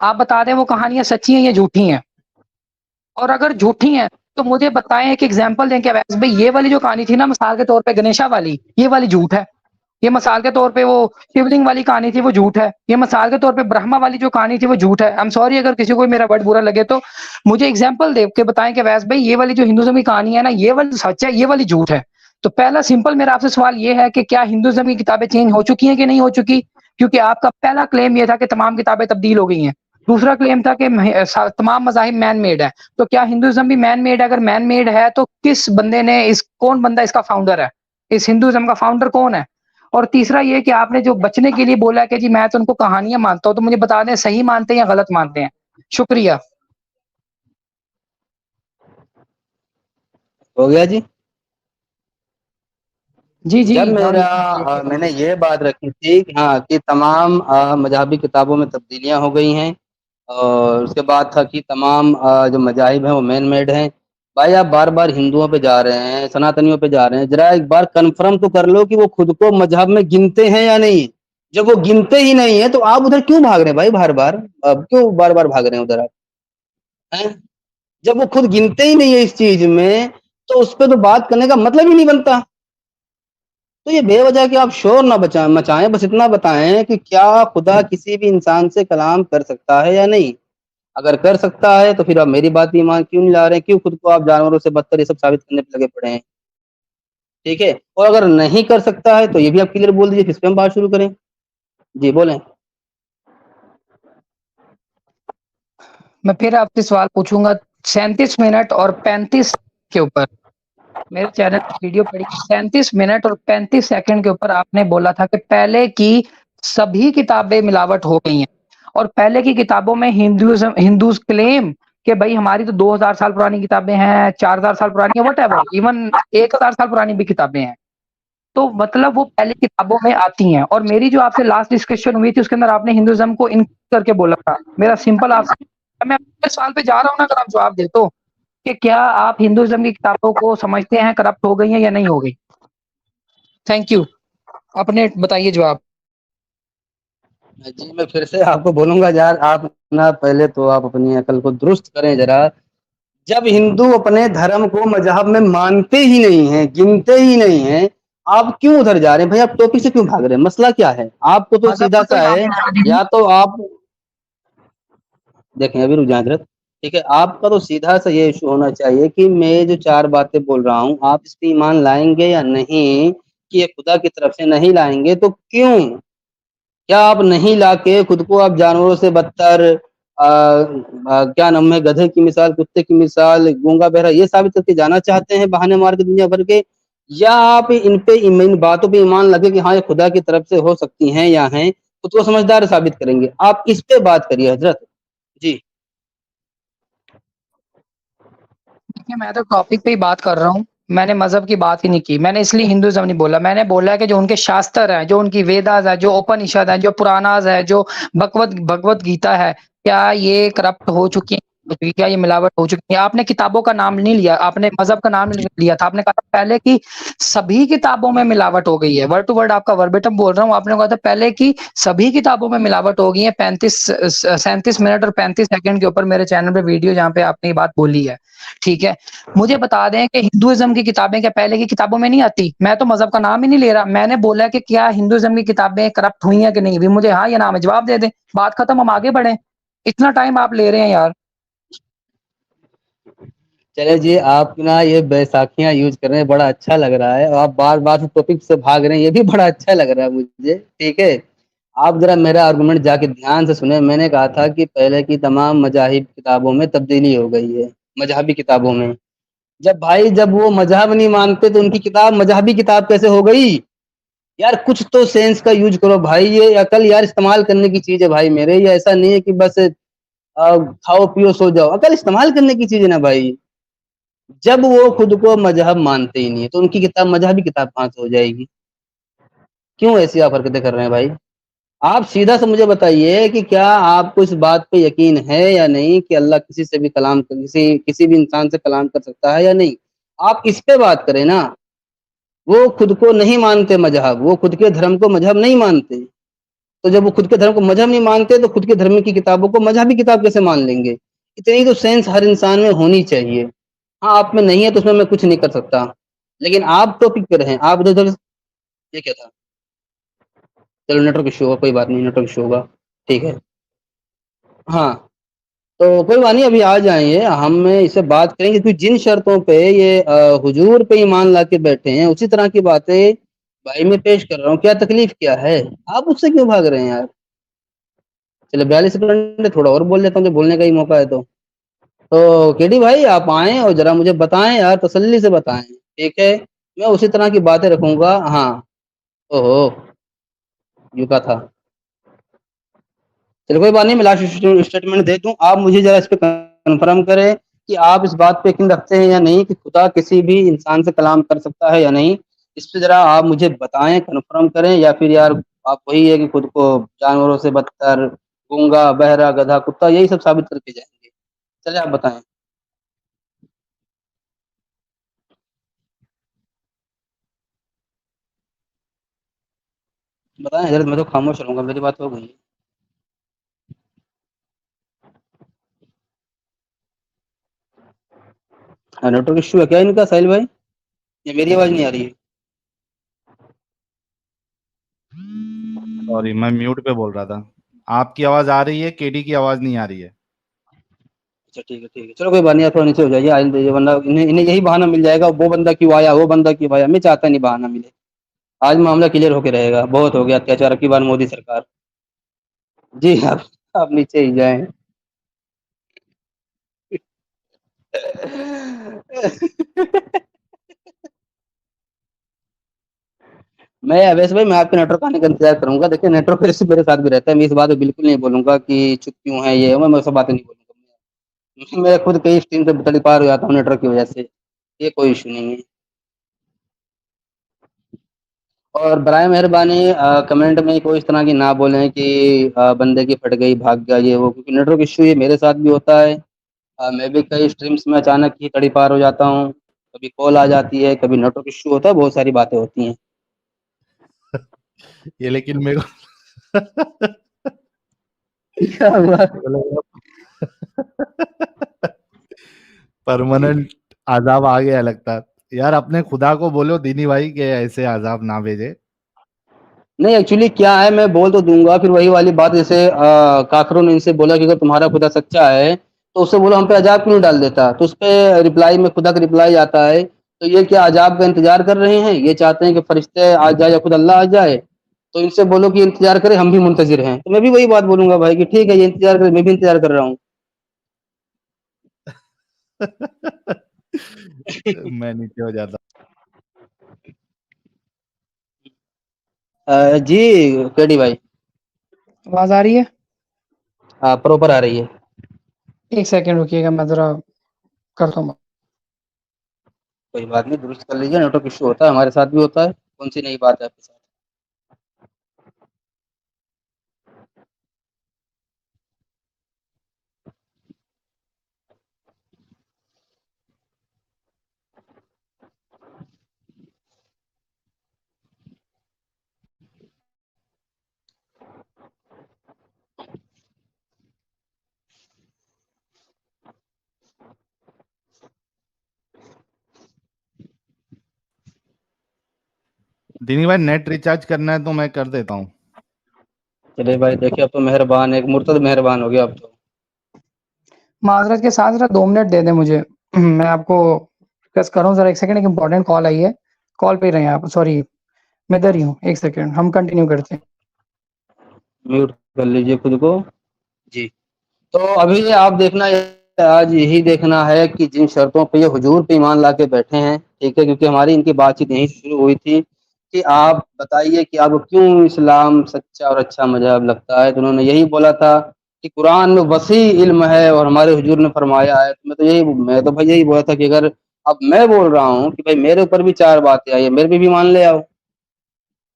آپ بتا دیں وہ کہانیاں سچی ہیں یا جھوٹی ہیں، اور اگر جھوٹی ہیں تو مجھے بتائیں ایک ایگزامپل دیں کہ ویس بھائی یہ والی جو کہانی تھی نا مثال کے طور پہ گنیشا والی، یہ والی جھوٹ ہے، یہ مثال کے طور پہ وہ شیولنگ والی کہانی تھی وہ جھوٹ ہے، یہ مثال کے طور پہ برہما والی جو کہانی تھی وہ جھوٹ ہے. I'm sorry اگر کسی کو میرا ورڈ برا لگے تو مجھے ایگزامپل دے کے بتائیں کہ ویس بھائی یہ والی جو ہندوازم کی کہانی ہے نا یہ والی سچ ہے، یہ والی جھوٹ ہے. تو پہلا سمپل میرا آپ سے سوال یہ ہے کہ کیا ہندوازم کی کتابیں چینج ہو چکی ہیں کہ نہیں ہو چکی؟ کیونکہ آپ کا پہلا کلیم یہ تھا کہ تمام کتابیں تبدیل ہو گئی ہیں، دوسرا کلیم تھا کہ تمام مذاہب مین میڈ ہے. تو کیا ہندوازم بھی مین میڈ ہے؟ اگر مین میڈ ہے تو کس بندے نے کون بندہ اس کا فاؤنڈر ہے؟ اس ہندوازم کا فاؤنڈر کون ہے؟ اور تیسرا یہ کہ آپ نے جو بچنے کے لیے بولا کہ جی میں تو ان کو کہانیاں مانتا ہوں، تو مجھے بتا دیں صحیح مانتے ہیں یا غلط مانتے ہیں؟ شکریہ. ہو گیا جی. جی جی جب میں نے یہ بات رکھی تھی کہ ہاں کہ تمام مذہبی کتابوں میں تبدیلیاں ہو گئی ہیں، اور اس کے بعد تھا کہ تمام جو مذاہب ہیں وہ مین میڈ ہیں. بھائی آپ بار بار ہندوؤں پہ جا رہے ہیں، سناتنیوں پہ جا رہے ہیں، ذرا ایک بار کنفرم تو کر لو کہ وہ خود کو مذہب میں گنتے ہیں یا نہیں. جب وہ گنتے ہی نہیں ہیں تو آپ ادھر کیوں بھاگ رہے ہیں بھائی؟ کیوں بار بار بھاگ رہے ہیں ادھر آپ؟ جب وہ خود گنتے ہی نہیں ہے اس چیز میں تو اس پہ تو بات کرنے کا مطلب ہی نہیں بنتا. تو یہ بے وجہ کہ آپ شور نہ مچائیں، بس اتنا بتائیں کہ کیا خدا کسی بھی انسان سے کلام کر سکتا ہے یا نہیں؟ اگر کر سکتا ہے تو پھر آپ میری بات ایمان کیوں نہیں لا رہے ہیں؟ کیوں خود کو آپ جانوروں سے بدتر یہ سب ثابت کرنے پہ لگے پڑے ہیں؟ ٹھیک ہے. اور اگر نہیں کر سکتا ہے تو یہ بھی آپ کلیئر بول دیجیے، کس پہ ہم بات شروع کریں. جی بولیں. میں پھر آپ سے سوال پوچھوں گا 37 منٹ اور 35 کے اوپر. میرے چینل کی ویڈیو پڑی 37 منٹ اور 35 سیکنڈ کے اوپر آپ نے بولا تھا کہ پہلے کی سبھی کتابیں ملاوٹ ہو گئی ہیں، اور پہلے کی کتابوں میں ہندوز کلیم کہ بھائی ہماری تو 2000 سال پرانی کتابیں ہیں، 4000 سال پرانی ہیں، وٹ ایور، ایون 1000 سال پرانی بھی کتابیں ہیں. تو مطلب وہ پہلے کتابوں میں آتی ہیں. اور میری جو آپ سے لاسٹ ڈسکشن ہوئی تھی اس کے اندر آپ نے ہندوازم کو انکلوڈ کر کے بولا تھا. میرا سمپل آپ سے میں اپنے سوال پہ جا رہا ہوں نا، اگر آپ جواب دے تو کہ کیا آپ ہندوازم کی کتابوں کو سمجھتے ہیں کرپٹ ہو گئی ہیں یا نہیں ہو گئی؟ Thank you. اپنے بتائیے جواب. جی میں پھر سے آپ کو بولوں گا یار، آپ نا پہلے تو آپ اپنی عقل کو درست کریں ذرا. جب ہندو اپنے دھرم کو مذہب میں مانتے ہی نہیں ہیں، گنتے ہی نہیں ہیں، آپ کیوں ادھر جا رہے ہیں بھائی؟ آپ ٹاپک سے کیوں بھاگ رہے ہیں؟ مسئلہ کیا ہے آپ کو؟ تو مذہب سیدھا کو تو سا ہے، یا تو آپ دیکھیں ابھی رک جائیں حضرت. ٹھیک ہے، آپ کا تو سیدھا سا یہ ایشو ہونا چاہیے کہ میں جو 4 باتیں بول رہا ہوں آپ اس پہ ایمان لائیں گے یا نہیں، کہ یہ خدا کی طرف سے نہیں لائیں گے تو کیوں؟ کیا آپ نہیں لا کے خود کو آپ جانوروں سے بدتر، کیا نام ہے، گدھے کی مثال، کتے کی مثال، گونگا بہرا یہ ثابت کر کے جانا چاہتے ہیں بہانے مار کے دنیا بھر کے؟ یا آپ ان باتوں پہ ایمان لگے کہ ہاں یہ خدا کی طرف سے ہو سکتی ہیں یا ہیں، خود کو سمجھدار ثابت کریں گے؟ آپ اس پہ بات کریے حضرت. جی دیکھیے میں تو ٹاپک پہ ہی بات کر رہا ہوں، میں نے مذہب کی بات ہی نہیں کی. میں نے اس لیے ہندوازم نہیں بولا، میں نے بولا کہ جو ان کے شاستر ہیں، جو ان کی ویداز ہے، جو اوپنشد ہے، جو پراناز ہے، جو بھگوت گیتا ہے، کیا یہ کرپٹ ہو چکی ہیں؟ کیا یہ ملاوٹ ہو چکی ہے؟ آپ نے کتابوں کا نام نہیں لیا، آپ نے مذہب کا نام لیا تھا. آپ نے کہا تھا پہلے کی سبھی کتابوں میں ملاوٹ ہو گئی ہے. ورڈ ٹو ورڈ آپ کا وربیٹم بول رہا ہوں. آپ نے کہا تھا پہلے کی سبھی کتابوں میں ملاوٹ ہو گئی ہے. 37 منٹ اور 35 سیکنڈ کے اوپر میرے چینل پہ ویڈیو جہاں پہ آپ نے یہ بات بولی ہے. ٹھیک ہے، مجھے بتا دیں کہ ہندوازم کی کتابیں کیا پہلے کی کتابوں میں نہیں آتی؟ میں تو مذہب کا نام ہی نہیں لے رہا. میں نے بولا کہ کیا ہندوازم کی کتابیں کرپٹ ہوئی ہیں کہ نہیں ہوئی؟ مجھے ہاں یا نہ میں جواب دے دیں، بات ختم، ہم آگے بڑھیں. اتنا ٹائم آپ لے رہے ہیں یار. چلے جی، آپ نا یہ بیساکھیاں یوز کر رہے ہیں، بڑا اچھا لگ رہا ہے، اور آپ بار بار ٹاپک سے بھاگ رہے ہیں، یہ بھی بڑا اچھا لگ رہا ہے مجھے. ٹھیک ہے، آپ ذرا میرا آرگومنٹ جا کے دھیان سے سنیں. میں نے کہا تھا کہ پہلے کی تمام مذاہب کتابوں میں تبدیلی ہو گئی ہے، مذہبی کتابوں میں. جب وہ مذہب نہیں مانتے تو ان کی کتاب مذہبی کتاب کیسے ہو گئی؟ یار کچھ تو سینس کا یوز کرو بھائی. یہ عقل یار استعمال کرنے کی چیز ہے بھائی میرے. یہ ایسا نہیں ہے کہ بس کھاؤ پیو سو جاؤ. عقل استعمال کرنے کی چیز ہے نا بھائی. جب وہ خود کو مذہب مانتے ہی نہیں ہے تو ان کی کتاب مذہبی کتاب کہاں سے ہو جائے گی؟ کیوں ایسی آپ حرکتیں کر رہے ہیں بھائی؟ آپ سیدھا سے مجھے بتائیے کہ کیا آپ کو اس بات پہ یقین ہے یا نہیں کہ اللہ کسی سے بھی کلام کسی بھی انسان سے کلام کر سکتا ہے یا نہیں؟ آپ اس پہ بات کریں نا. وہ خود کو نہیں مانتے مذہب، وہ خود کے دھرم کو مذہب نہیں مانتے. تو جب وہ خود کے دھرم کو مذہب نہیں مانتے تو خود کے دھرم کی کتابوں کو مذہبی کتاب کیسے مان لیں گے؟ اتنی تو سینس ہر انسان میں ہونی چاہیے. ہاں آپ میں نہیں ہے تو اس میں میں کچھ نہیں کر سکتا، لیکن آپ ٹاپک پہ رہیں. آپ ادھر ادھر یہ کیا تھا؟ چلو نیٹ ورک ایشو ہوگا، کوئی بات نہیں، نیٹ ورک ایشو ہوگا، ٹھیک ہے. ہاں تو کوئی بات نہیں، ابھی آ جائیں یہ ہم اس سے بات کریں گے. کیونکہ جن شرطوں پہ یہ حضور پہ ایمان لا کے بیٹھے ہیں اسی طرح کی باتیں بھائی میں پیش کر رہا ہوں. کیا تکلیف کیا ہے؟ آپ اس سے کیوں بھاگ رہے ہیں یار؟ چلے 42 سیکنڈ تھوڑا اور بول لیتا ہوں، جو بولنے کا ہی موقع ہے تو کیڈی بھائی آپ آئیں اور ذرا مجھے بتائیں یار، تسلی سے بتائیں، ٹھیک ہے؟ میں اسی طرح کی باتیں رکھوں گا. ہاں اوہو یوں کا تھا. چلو کوئی بات نہیں، میں لاسٹ اسٹیٹمنٹ دے دوں، آپ مجھے ذرا اس پہ کنفرم کریں کہ آپ اس بات پہ یقین رکھتے ہیں یا نہیں کہ خدا کسی بھی انسان سے کلام کر سکتا ہے یا نہیں. اس پہ ذرا آپ مجھے بتائیں، کنفرم کریں، یا پھر یار آپ وہی ہے کہ خود کو جانوروں سے بدتر، گونگا، بہرا، گدھا، کتا یہی سب ثابت کر کے جائیں گے. چلے آپ بتائیں. بتائیں حضرت، میں تو خاموش رہوں گا، میری بات ہو گئی. نیٹ ورک ایشو ہے کیا ان کا ساحل بھائی؟ یہ میری آواز نہیں آ رہی ہے؟ سوری میں میوٹ پہ بول رہا تھا. آپ کی آواز آ رہی ہے، KD کی آواز نہیں آ رہی ہے. اچھا ٹھیک ہے ٹھیک ہے، چلو کوئی بات نہیں، آپ تھوڑا نیچے ہو جائیے. آئندہ یہ بندہ انہیں یہی بہانہ مل جائے گا، وہ بندہ کیوں آیا، وہ بندہ کیوں آیا. میں چاہتا نہیں بہانہ ملے. آج معاملہ کلیئر ہو کے رہے گا. بہت ہو گیا اتیاچار کی بار مودی سرکار. جی آپ نیچے ہی جائیں. میں اویس بھائی، میں آپ کے نیٹ ورک آنے کا انتظار کروں گا. دیکھیں نیٹ ورک ایشو میرے ساتھ بھی رہتا ہے، میں اس بات پہ بالکل نہیں بولوں گا کہ چپ کیوں ہے یہ، میں سب باتیں نہیں بولوں گا. میں خود کئی اسٹریم سے تڑی پار ہو جاتا ہوں نیٹ ورک کی وجہ سے. یہ کوئی ایشو نہیں ہے. اور برائے مہربانی کمنٹ میں کوئی اس طرح کی نہ بولیں کہ بندے کی پھٹ گئی، بھاگ گیا، یہ وہ، کیونکہ نیٹ ورک ایشو یہ میرے ساتھ بھی ہوتا ہے. میں بھی کئی اسٹریمس میں اچانک ہی تڑی پار ہو جاتا ہوں. کبھی کال آ جاتی ہے، کبھی نیٹ ورک ایشو ہوتا ہے، بہت ساری باتیں ہوتی ہیں. یہ لیکن میرے کو کیا ہوا؟ پرماننٹ عذاب آ گیا لگتا ہے. یار اپنے خدا کو بولو دینی بھائی کہ ایسے عذاب نہ بھیجے. نہیں ایکچولی کیا ہے، میں بول تو دوں گا، پھر وہی والی بات جیسے کافروں نے ان سے بولا کہ اگر تمہارا خدا سچا ہے تو اس سے بولو ہم پہ عذاب کیوں نہیں ڈال دیتا. تو اس پہ رپلائی میں خدا کا رپلائی آتا ہے، تو یہ کیا عذاب کا انتظار کر رہے ہیں؟ یہ چاہتے ہیں کہ فرشتے آ جائے یا خود اللہ آ جائے؟ تو ان سے بولو کہ انتظار کریں، ہم بھی منتظر ہیں. تو میں بھی وہی بات بولوں گا بھائی کہ ٹھیک ہے یہ انتظار کریں، میں بھی انتظار کر رہا ہوں. میں نیچے ہو جاتا. جی کیڈی بھائی آواز آ رہی ہے؟ پروپر آ رہی ہے. ایک سیکنڈ رکیے گا، میں ذرا کرتا ہوں. کوئی بات نہیں، درست کر لیجیے. نیٹ ورک ایشو ہوتا ہے، ہمارے ساتھ بھی ہوتا ہے. کون سی نئی بات ہے آپ کے ساتھ؟ دینی بھائی نیٹ ریچارج کرنا ہے تو میں کر دیتا ہوں. چلے بھائی دیکھیں، اب تو مہربان، ایک مرتد مہربان ہو گیا اب تو. معذرت کے ساتھ ذرا 2 منٹ دے دیں مجھے، میں آپ کو ریکویسٹ کر رہا ہوں. ذرا ایک سیکنڈ، ایک امپورٹنٹ کال آئی ہے، کال پہ ہی رہیں آپ. سوری میں ادھر ہی ہوں. ایک سیکنڈ، ہم کنٹینیو کرتے ہیں. میوٹ کر لیجیے خود کو. جی تو ابھی آپ دیکھنا، آج یہی دیکھنا ہے کہ جن شرطوں پہ یہ حضور پہ ایمان لا کے بیٹھے ہیں، ٹھیک ہے، کیونکہ ہماری ان کی بات چیت یہیں شروع ہوئی تھی کہ آپ بتائیے کہ آپ کو کیوں اسلام سچا اور اچھا مذہب لگتا ہے. تو انہوں نے یہی بولا تھا کہ قرآن میں وسیع علم ہے اور ہمارے حضور نے فرمایا ہے. میں تو بھائی یہی بولا تھا کہ اگر اب میں بول رہا ہوں کہ بھائی میرے اوپر بھی 4 باتیں آئی ہیں، میرے پہ بھی ایمان لے آؤ.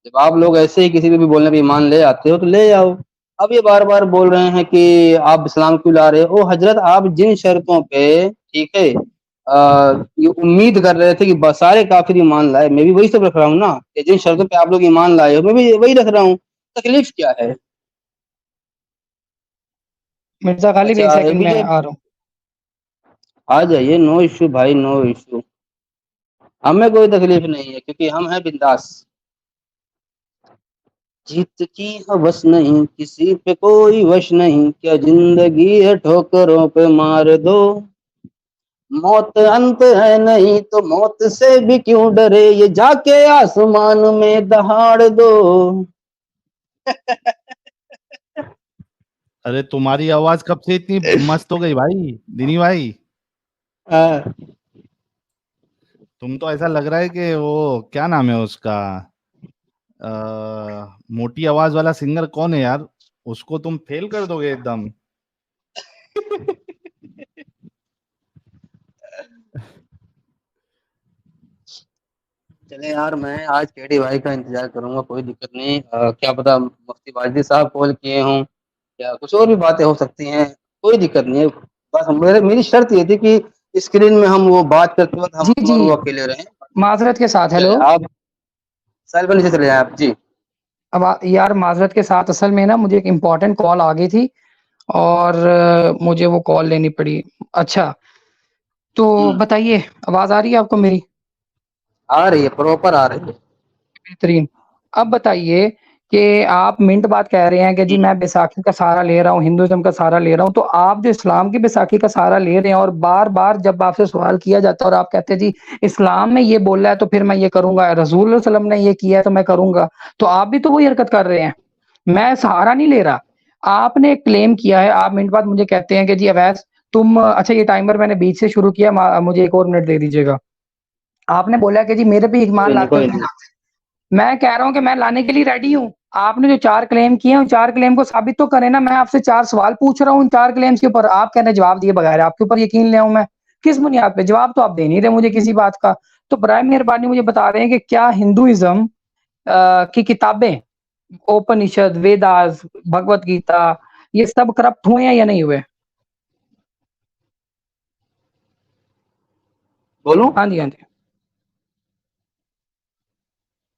جب آپ لوگ ایسے ہی کسی پہ بھی بولنے پہ ایمان لے آتے ہو تو لے آؤ. اب یہ بار بار بول رہے ہیں کہ آپ اسلام کیوں لا رہے ہو. حضرت آپ جن شرطوں پہ، ٹھیک ہے، یہ امید کر رہے تھے کہ سارے کافر ایمان لائے، میں بھی وہی سب رکھ رہا ہوں نا. کہ جن شرطوں پہ آپ لوگ ایمان لائے ہو میں بھی وہی رکھ رہا ہوں. تکلیف کیا ہے؟ مرزا غالب اچھا ایک سیکنڈ میں APJ آ رہا ہوں. آ جائیے, نو ایشو بھائی, نو ایشو, ہمیں کوئی تکلیف نہیں ہے کیونکہ ہم ہیں بنداس. جیت کی ہوس نہیں کسی پہ کوئی وش نہیں, کیا زندگی ہے ٹھوکروں پہ مار دو, موت انت ہے نہیں تو موت سے بھی کیوں ڈرے, یہ جا کے آسمان میں دہاڑ دو. ارے تمہاری آواز کب سے اتنی مست ہو گئی بھائی دینی بھائی؟ تم تو ایسا لگ رہا ہے کہ وہ کیا نام ہے اس کا, موٹی آواز والا سنگر کون ہے یار, اس کو تم فیل کر دو گے ایک دم. چلے یار, میں آج کیڈی بھائی کا انتظار کروں گا, کوئی دقت نہیں. کیا پتا مفتی واجدی صاحب کال کیے ہوں یا کچھ اور بھی باتیں ہو سکتی ہیں, کوئی دقت نہیں ہے. بس میری شرط یہ تھی کہ اسکرین میں ہم وہ بات کرتے وقت جی ہم جی اور وہ اکیلے رہیں. معذرت کے ساتھ. چلے ہیلو, آپ سائل پر نیچے چلے جائیں آپ. جی اب یار معذرت کے ساتھ, اصل میں نا مجھے ایک امپورٹنٹ کال آ گئی تھی اور مجھے وہ کال لینی پڑی. اچھا تو بتائیے, آواز آ رہی ہے آپ کو میری؟ آ رہی ہے, پراپر آ رہی ہے. بہترین. اب بتائیے کہ آپ منٹ بعد کہہ رہے ہیں کہ جی میں بیساکھی کا سہارا لے رہا ہوں, ہندوازم کا سہارا لے رہا ہوں, تو آپ جو اسلام کی بیساکھی کا سہارا لے رہے ہیں اور بار بار جب آپ سے سوال کیا جاتا ہے اور آپ کہتے ہیں جی اسلام میں یہ بول رہا ہے تو پھر میں یہ کروں گا, رسول اللہ صلی اللہ علیہ وسلم نے یہ کیا ہے تو میں کروں گا, تو آپ بھی تو وہی حرکت کر رہے ہیں. میں سہارا نہیں لے رہا. آپ نے کلیم کیا ہے, آپ منٹ بعد مجھے کہتے ہیں کہ جی اویس تم, اچھا یہ ٹائمر میں نے بیچ سے شروع کیا, مجھے ایک اور منٹ دے دیجیے گا. آپ نے بولا کہ جی میرے پہ ایمان کوئی نہیں, لاتے کوئی ہو, نہیں. میں کہہ رہا ہوں کہ میں لانے کے لیے ریڈی ہوں. آپ نے جو 4 کلیم کیے ہیں 4 کلیم کو ثابت تو کریں نا. میں آپ سے 4 سوال پوچھ رہا ہوں ان 4 کلیمز کے اوپر, آپ کہنے جواب دیے بغیر آپ کے اوپر یقین لے آؤں میں, کس بنیاد پہ؟ جواب تو آپ دے نہیں رہے مجھے کسی بات کا. تو برائے مہربانی مجھے بتا رہے ہیں کہ کیا ہندوازم کی کتابیں اوپنشد, ویداز, بھگوت گیتا, یہ سب کرپٹ ہوئے ہیں یا نہیں ہوئے؟ بولوں, ہاں جی, ہاں جی.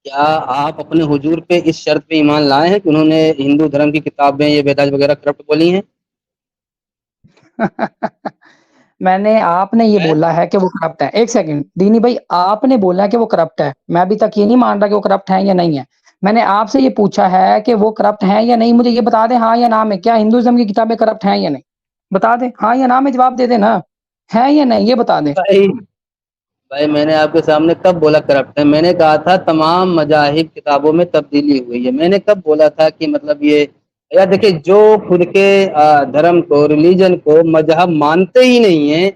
کیا آپ اپنے حضور پہ اس شرط پہ ایمان لائے ہیں کہ انہوں نے ہندو دھرم کی کتابیں یہ ویداز وغیرہ کرپٹ بولی ہیں؟ میں نے, آپ نے یہ بولا ہے کہ وہ کرپٹ ہے. ایک سیکنڈ دینی بھائی, آپ نے بولا کہ وہ کرپٹ ہے, میں ابھی تک یہ نہیں مان رہا کہ وہ کرپٹ ہے یا نہیں ہے. میں نے آپ سے یہ پوچھا ہے کہ وہ کرپٹ ہیں یا نہیں, مجھے یہ بتا دیں ہاں یا نہ میں, کیا ہندوازم کی کتابیں کرپٹ ہیں یا نہیں؟ بتا دیں ہاں یا نہ میں, جواب دے دیں نا, ہے یا نہیں یہ بتا دیں. بھائی میں نے آپ کے سامنے کب بولا کرپٹ ہے؟ میں نے کہا تھا تمام مذاہب کتابوں میں تبدیلی ہوئی ہے. میں نے کب بولا تھا کہ مطلب یہ, یا دیکھیں جو خود کے دھرم کو, ریلیجن کو مذہب مانتے ہی نہیں ہیں,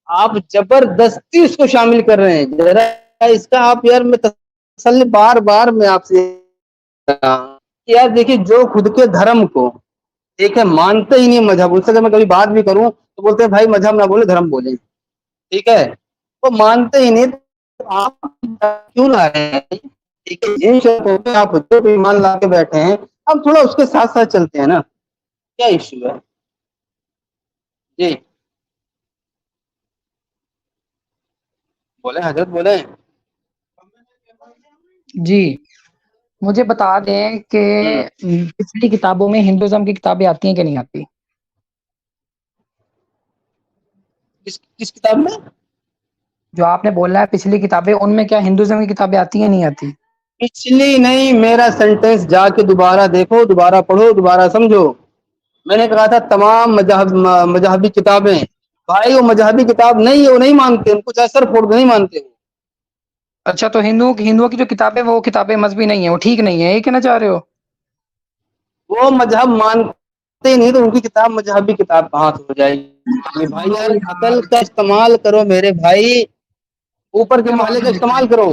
آپ زبردستی اس کو شامل کر رہے ہیں. ذرا اس کا آپ یار, میں تسلی بار بار میں آپ سے یار دیکھیے, جو خود کے دھرم کو ٹھیک ہے مانتے ہی نہیں مذہب, اس سے اگر میں کبھی بات بھی کروں تو بولتے ہیں بھائی مذہب نہ بولے دھرم بولیں, ٹھیک ہے, وہ مانتے ہی نہیں, تو آپ کیوں لا رہے ہیں؟ ٹھیک ہے, جن شرطوں پہ آپ خود کو ایمان لا کے بیٹھے ہیں, اب تھوڑا اس کے ساتھ ساتھ چلتے ہیں نا, کیا ایشو ہے؟ جی بولیں حضرت, بولیں. جی مجھے بتا دیں کہ پچھلی کتابوں میں ہندوازم کی کتابیں آتی ہیں کہ نہیں آتی؟ کس کتاب میں؟ جو آپ نے بولا ہے پچھلی کتابیں, ان میں کیا ہندوازم کی کتابیں آتی ہیں نہیں آتی؟ پچھلی نہیں, میرا سینٹینس جا کے دوبارہ دیکھو, دوبارہ پڑھو, دوبارہ سمجھو. میں نے کہا تھا تمام مذہبی کتابیں, بھائی وہ مذہبی کتاب نہیں ہے, وہ نہیں مانتے, ان کو چاہے سر پھوڑ نہیں مانتے. اچھا تو ہندوؤں کی جو کتابیں وہ کتابیں مذہبی نہیں ہیں, وہ ٹھیک نہیں ہے, یہ کہنا چاہ رہے ہو؟ وہ مذہب مانتے نہیں تو ان کی کتاب مذہبی کتاب کہاں سے ہو جائے گی؟ بھائی یار عقل کا استعمال کرو میرے بھائی, اوپر کے محلے کا استعمال کرو.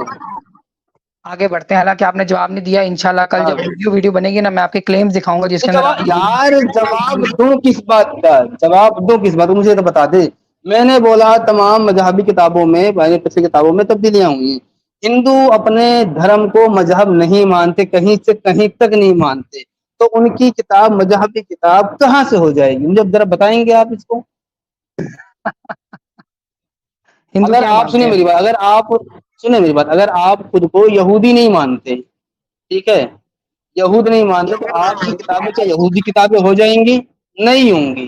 آگے بڑھتے ہیں. حالانکہ آپ نے جواب نہیں دیا. انشاءاللہ کل جب ویڈیو بنے گی نا, میں آپ کے کلیمز دکھاؤں گا جس کے اندر یار جواب دوں کس بات کا, جواب دوں کس بات, مجھے تو بتا دے. میں نے بولا تمام مذہبی کتابوں میں, پچھلی کتابوں میں تبدیلیاں ہوئی ہیں. ہندو اپنے دھرم کو مذہب نہیں مانتے, کہیں سے کہیں تک نہیں مانتے, تو ان کی کتاب مذہبی کتاب کہاں سے ہو جائے گی؟ مجھے ذرا بتائیں گے آپ اس کو. ہندو اگر کیا آپ مانتے سنیں ہیں؟ میری بات, میری بات, اگر آپ خود کو یہودی نہیں مانتے, ٹھیک ہے, یہود نہیں مانتے, تو آپ کی کتابیں کیا یہودی کتابیں ہو جائیں گی؟ نہیں ہوں گی.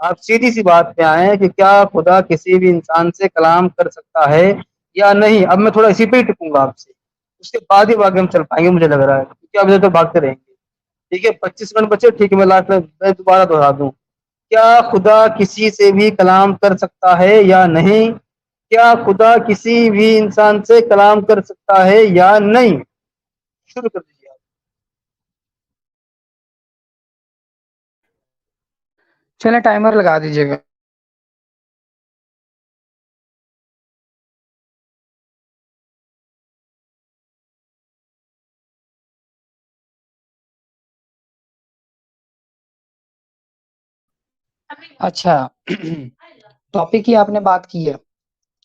آپ سیدھی سی بات پہ آئے ہیں کہ کیا خدا کسی بھی انسان سے کلام کر سکتا ہے یا نہیں. اب میں تھوڑا اسی پہ ہی ٹکوں گا آپ سے, اس کے بعد ہی باقی ہم چل پائیں گے مجھے لگ رہا ہے, کیونکہ اب تو بھاگتے رہیں گے. ٹھیک ہے, 25 منٹ بچے, ٹھیک ہے, میں لاسٹ میں دوبارہ دہرا دوں. کیا خدا کسی سے بھی کلام کر سکتا ہے یا نہیں؟ کیا خدا کسی بھی انسان سے کلام کر سکتا ہے یا نہیں؟ شروع کر دیجیے آپ. چلیں ٹائمر لگا دیجیے گا. اچھا, ٹاپک کی آپ نے بات کی ہے,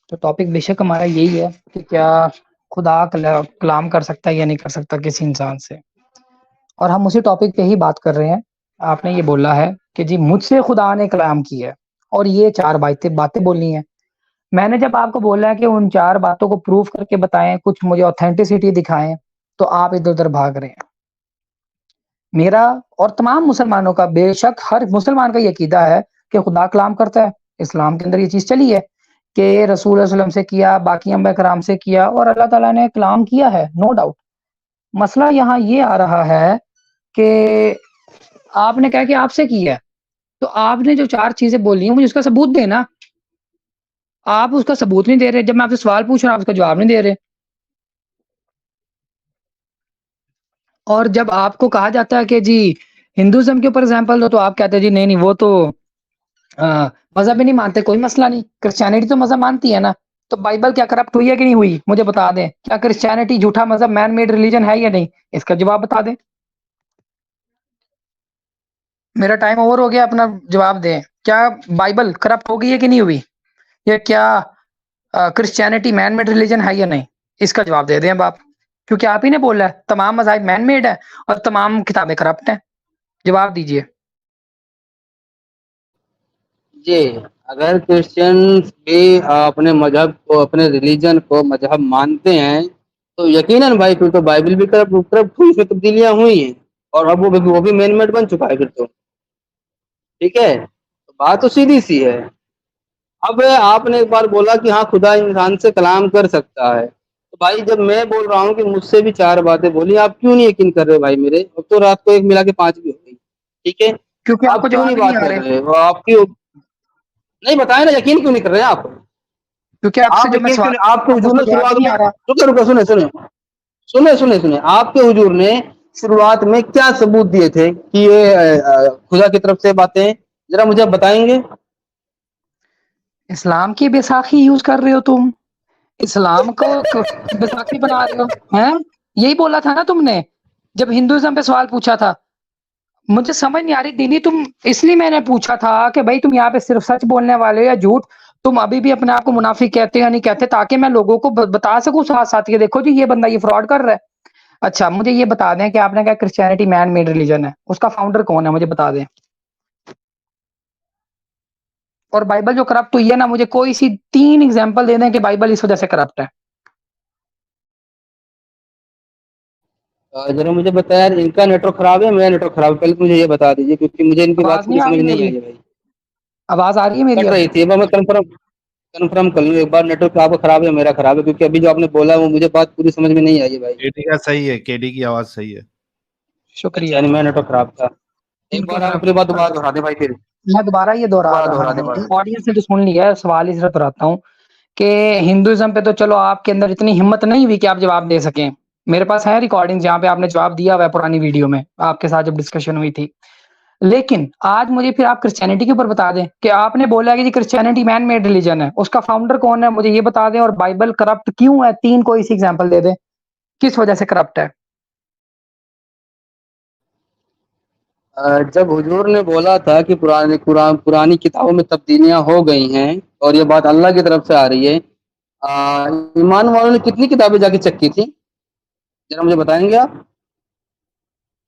تو ٹاپک بے شک ہمارا یہی ہے کہ کیا خدا کلام کر سکتا ہے یا نہیں کر سکتا کسی انسان سے, اور ہم اسی ٹاپک پہ ہی بات کر رہے ہیں. آپ نے یہ بولا ہے کہ جی مجھ سے خدا نے کلام کیا ہے, اور یہ 4 باتیں بولنی ہیں. میں نے جب آپ کو بولا ہے کہ ان 4 باتوں کو پروف کر کے بتائیں, کچھ مجھے اوتھینٹسٹی دکھائیں, تو آپ ادھر ادھر بھاگ رہے ہیں. میرا اور تمام مسلمانوں کا, بے شک ہر مسلمان کا یہ عقیدہ ہے کہ خدا کلام کرتا ہے. اسلام کے اندر یہ چیز چلی ہے کہ رسول اللہ علیہ وسلم سے کیا, باقی انبیاء کرام سے کیا, اور اللہ تعالیٰ نے کلام کیا ہے, نو ڈاؤٹ. مسئلہ یہاں یہ آ رہا ہے کہ آپ نے کہا کہ آپ سے کیا ہے, تو آپ نے جو 4 چیزیں بولی ہیں مجھے اس کا ثبوت دینا. آپ اس کا ثبوت نہیں دے رہے. جب میں آپ سے سوال پوچھ رہا ہوں آپ اس کا جواب نہیں دے رہے. اور جب آپ کو کہا جاتا ہے کہ جی ہندوازم کے اوپر ایگزامپل دو, تو آپ کہتے ہیں جی نہیں وہ تو مذہب بھی نہیں مانتے, کوئی مسئلہ نہیں. کرسچینٹی تو مذہب مانتی ہے نا, تو بائبل کیا کرپٹ ہوئی ہے کہ نہیں ہوئی؟ مجھے بتا دیں. کیا کرسچینٹی جھوٹا مذہب, مین میڈ ریلیجن ہے یا نہیں؟ اس کا جواب بتا دیں. میرا ٹائم اوور ہو گیا, اپنا جواب دیں. کیا بائبل کرپٹ ہو گئی ہے کہ نہیں ہوئی؟ یا کیا کرسچینٹی مین میڈ ریلیجن ہے یا نہیں؟ اس کا جواب دے دیں اب آپ, کیونکہ آپ ہی نے بولا ہے تمام مذاہب مین میڈ ہے اور تمام کتابیں کرپٹ ہیں. جواب دیجئے. جی, اگر کرسچنس بھی اپنے مذہب کو, اپنے ریلیجن کو مذہب مانتے ہیں, تو یقیناً بھائی پھر تو بائبل بھی کرپٹ ہوئی, اس میں تبدیلیاں ہوئی ہیں, اور اب وہ بھی مین میڈ بن چکا ہے پھر تو. ٹھیک ہے, بات تو سیدھی سی ہے. اب آپ نے ایک بار بولا کہ ہاں خدا انسان سے کلام کر سکتا ہے, تو بھائی جب میں بول رہا ہوں کہ مجھ سے بھی 4 باتیں بولی, آپ کیوں نہیں یقین کر رہے بھائی میرے؟ اب تو رات کو 1 ملا کے 5 بھی ہو گئی. ٹھیک ہے, کیونکہ آپ کو آپ کیوں جواب نہیں ہی بات آ کر رہے, رہے؟ وہ آپ کی نہیں بتائیں نا, یقین کیوں نہیں کر رہے ہیں آپ؟ کیونکہ آپ سے آپ جب میں یقین کیوں سوال نہیں, آپ کے آپ کو اس حضور کا نے جواب ہی شروعات نہیں میں, آ رہا. سنیں, آپ کے حضور نے شروعات میں کیا ثبوت دیے تھے کہ یہ خدا کی طرف سے باتیں ہیں؟ ذرا مجھے بتائیں گے. اسلام کی بیساکھی یوز کر رہے ہو تم, اسلام کو بیساکھی بنا رہے ہو ہیں. یہی بولا تھا نا تم نے جب ہندوازم پہ سوال پوچھا تھا. مجھے سمجھ نہیں آ رہی دینی, تم اس لیے میں نے پوچھا تھا کہ بھائی تم یہاں پہ صرف سچ بولنے والے یا جھوٹ, تم ابھی بھی اپنے آپ کو منافق کہتے یا نہیں کہتے, تاکہ میں لوگوں کو بتا سکوں ساتھ ساتھ کہ دیکھو جی یہ بندہ یہ فراڈ کر رہا ہے. اچھا مجھے یہ بتا دیں کہ آپ نے کہا کرسچینٹی مین میڈ ریلیجن ہے, اس کا فاؤنڈر کون ہے مجھے بتا دیں. اور بائبل جو کرپٹ ہوئی ہے نا, مجھے کوئی سی 3 ایگزامپل دے دیں کہ بائبل اس وجہ سے کرپٹ ہے. ذرا مجھے بتایا, ان کا نیٹ ورک خراب ہے, میرا نیٹ ورک خراب ہے؟ پہلے مجھے یہ بتا دیجیے, کیونکہ مجھے ان کی بات آواز پوری نہیں آ سمجھ رہی نہیں میری, آئی ہے بھائی. آواز آ رہی ہے میری کٹ اب؟ رہی تھی, میں کنفرم کر لوں ایک بار, نیٹ ورک آپ کا خراب ہے میرا خراب ہے, کیونکہ ابھی جو آپ نے بولا وہ مجھے بات پوری سمجھ میں نہیں آئی ہے بھائی. KD کا صحیح ہے, KD کی آواز صحیح ہے. شکریہ. اچھا, یعنی میرا نیٹ ورک خراب تھا. ایک بار آپ اپنی بات دوبارہ دہرا دیں بھائی, پھر میں دوبارہ یہ دہرا دوبارہ رہا دہرا دیں ہوں, بات. آڈینس نے تو سن لیا ہے, سوال ہی صرف دہراتا ہوں کہ ہندوازم پہ تو چلو آپ کے اندر اتنی ہمت نہیں ہوئی کہ آپ جواب دے سکیں. میرے پاس ہے ریکارڈنگ جہاں پہ آپ نے جواب دیا ہوا ہے پرانی ویڈیو میں, آپ کے ساتھ جب ڈسکشن ہوئی تھی. لیکن آج مجھے پھر آپ کرسچینٹی کے اوپر بتا دیں کہ آپ نے بولا کہ جی کرسچینٹی مین میڈ ریلیجن ہے, اس کا فاؤنڈر کون ہے مجھے یہ بتا دیں, اور بائبل کرپٹ کیوں ہے 3 کوئی سی ایگزامپل دے دیں, کس وجہ سے کرپٹ ہے. جب حضور نے بولا تھا کہ پرانی کتابوں میں تبدیلیاں ہو گئی ہیں, اور یہ بات اللہ کی طرف سے آ رہی ہے, ایمان والوں نے کتنی کتابیں جا کے چیک کی تھی؟ ذرا مجھے بتائیں گے آپ؟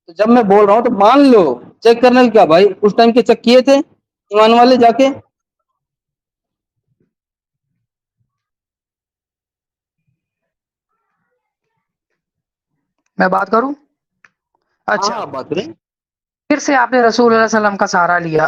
تو جب میں بول رہا ہوں تو مان لو, چیک کرنا کیا بھائی, اس ٹائم کے چیک کیے تھے ایمان والے جا کے؟ میں بات کروں؟ ہاں اچھا, آپ بات کریں. پھر سے آپ نے رسول اللہ علیہ وسلم کا سہارا لیا,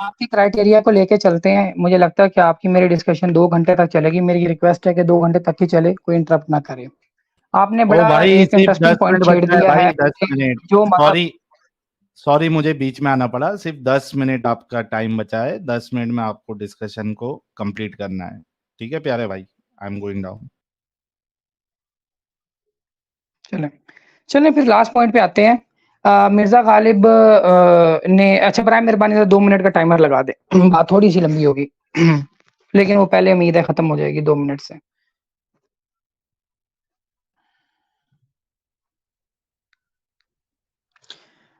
آپ کی کرائٹیریا کو لے کے چلتے ہیں. مجھے لگتا ہے کہ آپ کی میری ڈسکشن 2 گھنٹے تک چلے گی. میری ریکویسٹ ہے کہ 2 گھنٹے تک ہی چلے, کوئی انٹرپٹ نہ کرے. آپ نے او بڑا بھائی ایک صرف انٹرسٹنگ 10 پوائنٹ منٹ چھیڑ ہے دیا بھائی, ہے 10 کہ منٹ. جو مذہب سوری مجھے بیچ میں آنا پڑا. صرف 10 منٹ آپ کا ٹائم بچا ہے. 10 منٹ میں آپ کو ڈسکشن کو کمپلیٹ کرنا ہے. ٹھیک ہے پیارے بھائی, آئی ایم گوئنگ ڈاؤن. چلیں پھر لاسٹ پوائنٹ پہ آتے ہیں. مرزا غالب نے, اچھا برائے مہربانی سے 2 منٹ کا ٹائمر لگا دے. بات تھوڑی سی لمبی ہوگی لیکن وہ پہلے امید ہے ختم ہو جائے گی 2 منٹ سے.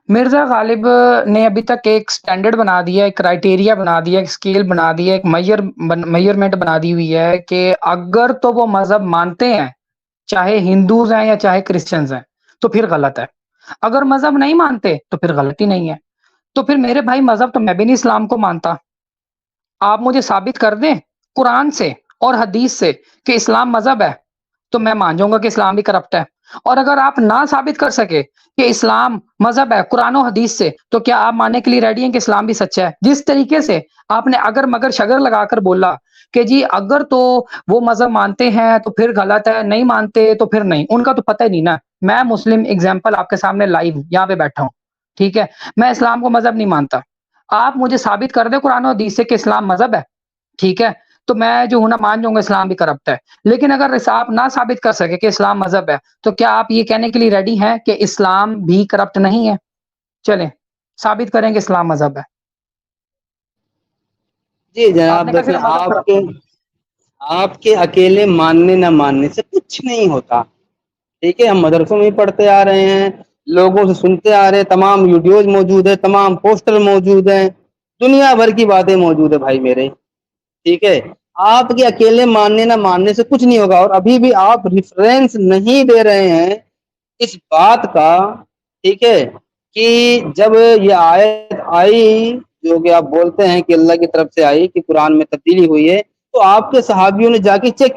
مرزا غالب نے ابھی تک ایک سٹینڈرڈ بنا دیا, ایک کرائٹیریا بنا دیا, ایک سکیل بنا دیا, ایک میئرمنٹ بنا دی ہوئی ہے کہ اگر تو وہ مذہب مانتے ہیں, چاہے ہندوز ہیں یا چاہے کرسچنز ہیں, تو پھر غلط ہے. اگر مذہب نہیں مانتے تو پھر غلطی نہیں ہے. تو پھر میرے بھائی مذہب تو میں بھی نہیں اسلام کو مانتا. آپ مجھے ثابت کر دیں قرآن سے اور حدیث سے کہ اسلام مذہب ہے, تو میں مان جاؤں گا کہ اسلام بھی کرپٹ ہے. اور اگر آپ نہ ثابت کر سکے کہ اسلام مذہب ہے قرآن و حدیث سے, تو کیا آپ ماننے کے لیے ریڈی ہیں کہ اسلام بھی سچا ہے؟ جس طریقے سے آپ نے اگر مگر شگر لگا کر بولا کہ جی اگر تو وہ مذہب مانتے ہیں تو پھر غلط ہے, نہیں مانتے تو پھر نہیں, ان کا تو پتہ ہی نہیں نا. میں مسلم ایگزامپل آپ کے سامنے لائیو یہاں پہ بیٹھا ہوں, ٹھیک ہے, میں اسلام کو مذہب نہیں مانتا. آپ مجھے ثابت کر دیں قرآن و حدیث سے کہ اسلام مذہب ہے, ٹھیک ہے, تو میں جو ہوں نا مان جاؤں گا اسلام بھی کرپٹ ہے. لیکن اگر آپ نہ ثابت کر سکے کہ اسلام مذہب ہے, تو کیا آپ یہ کہنے کے لیے ریڈی ہیں کہ اسلام بھی کرپٹ نہیں ہے؟ چلیں ثابت کریں کہ اسلام مذہب ہے. جی آپ جناب نے کہا دیکھیں, صرف مذہب کرپٹ ہے. آپ کے اکیلے ماننے نہ ماننے سے کچھ نہیں ہوتا. ٹھیک ہے, ہم مدرسوں میں پڑھتے آ رہے ہیں, لوگوں سے سنتے آ رہے ہیں, تمام ویڈیوز موجود ہیں, تمام پوسٹر موجود ہیں, دنیا بھر کی باتیں موجود ہے بھائی میرے. ٹھیک ہے, آپ کے اکیلے ماننے نہ ماننے سے کچھ نہیں ہوگا. اور ابھی بھی آپ ریفرنس نہیں دے رہے ہیں اس بات کا, ٹھیک ہے, کہ جب یہ آیت آئی جو کہ آپ بولتے ہیں کہ اللہ کی طرف سے آئی کہ قرآن میں تبدیلی ہوئی ہے, تو آپ کے صحابیوں نے جا کے چیک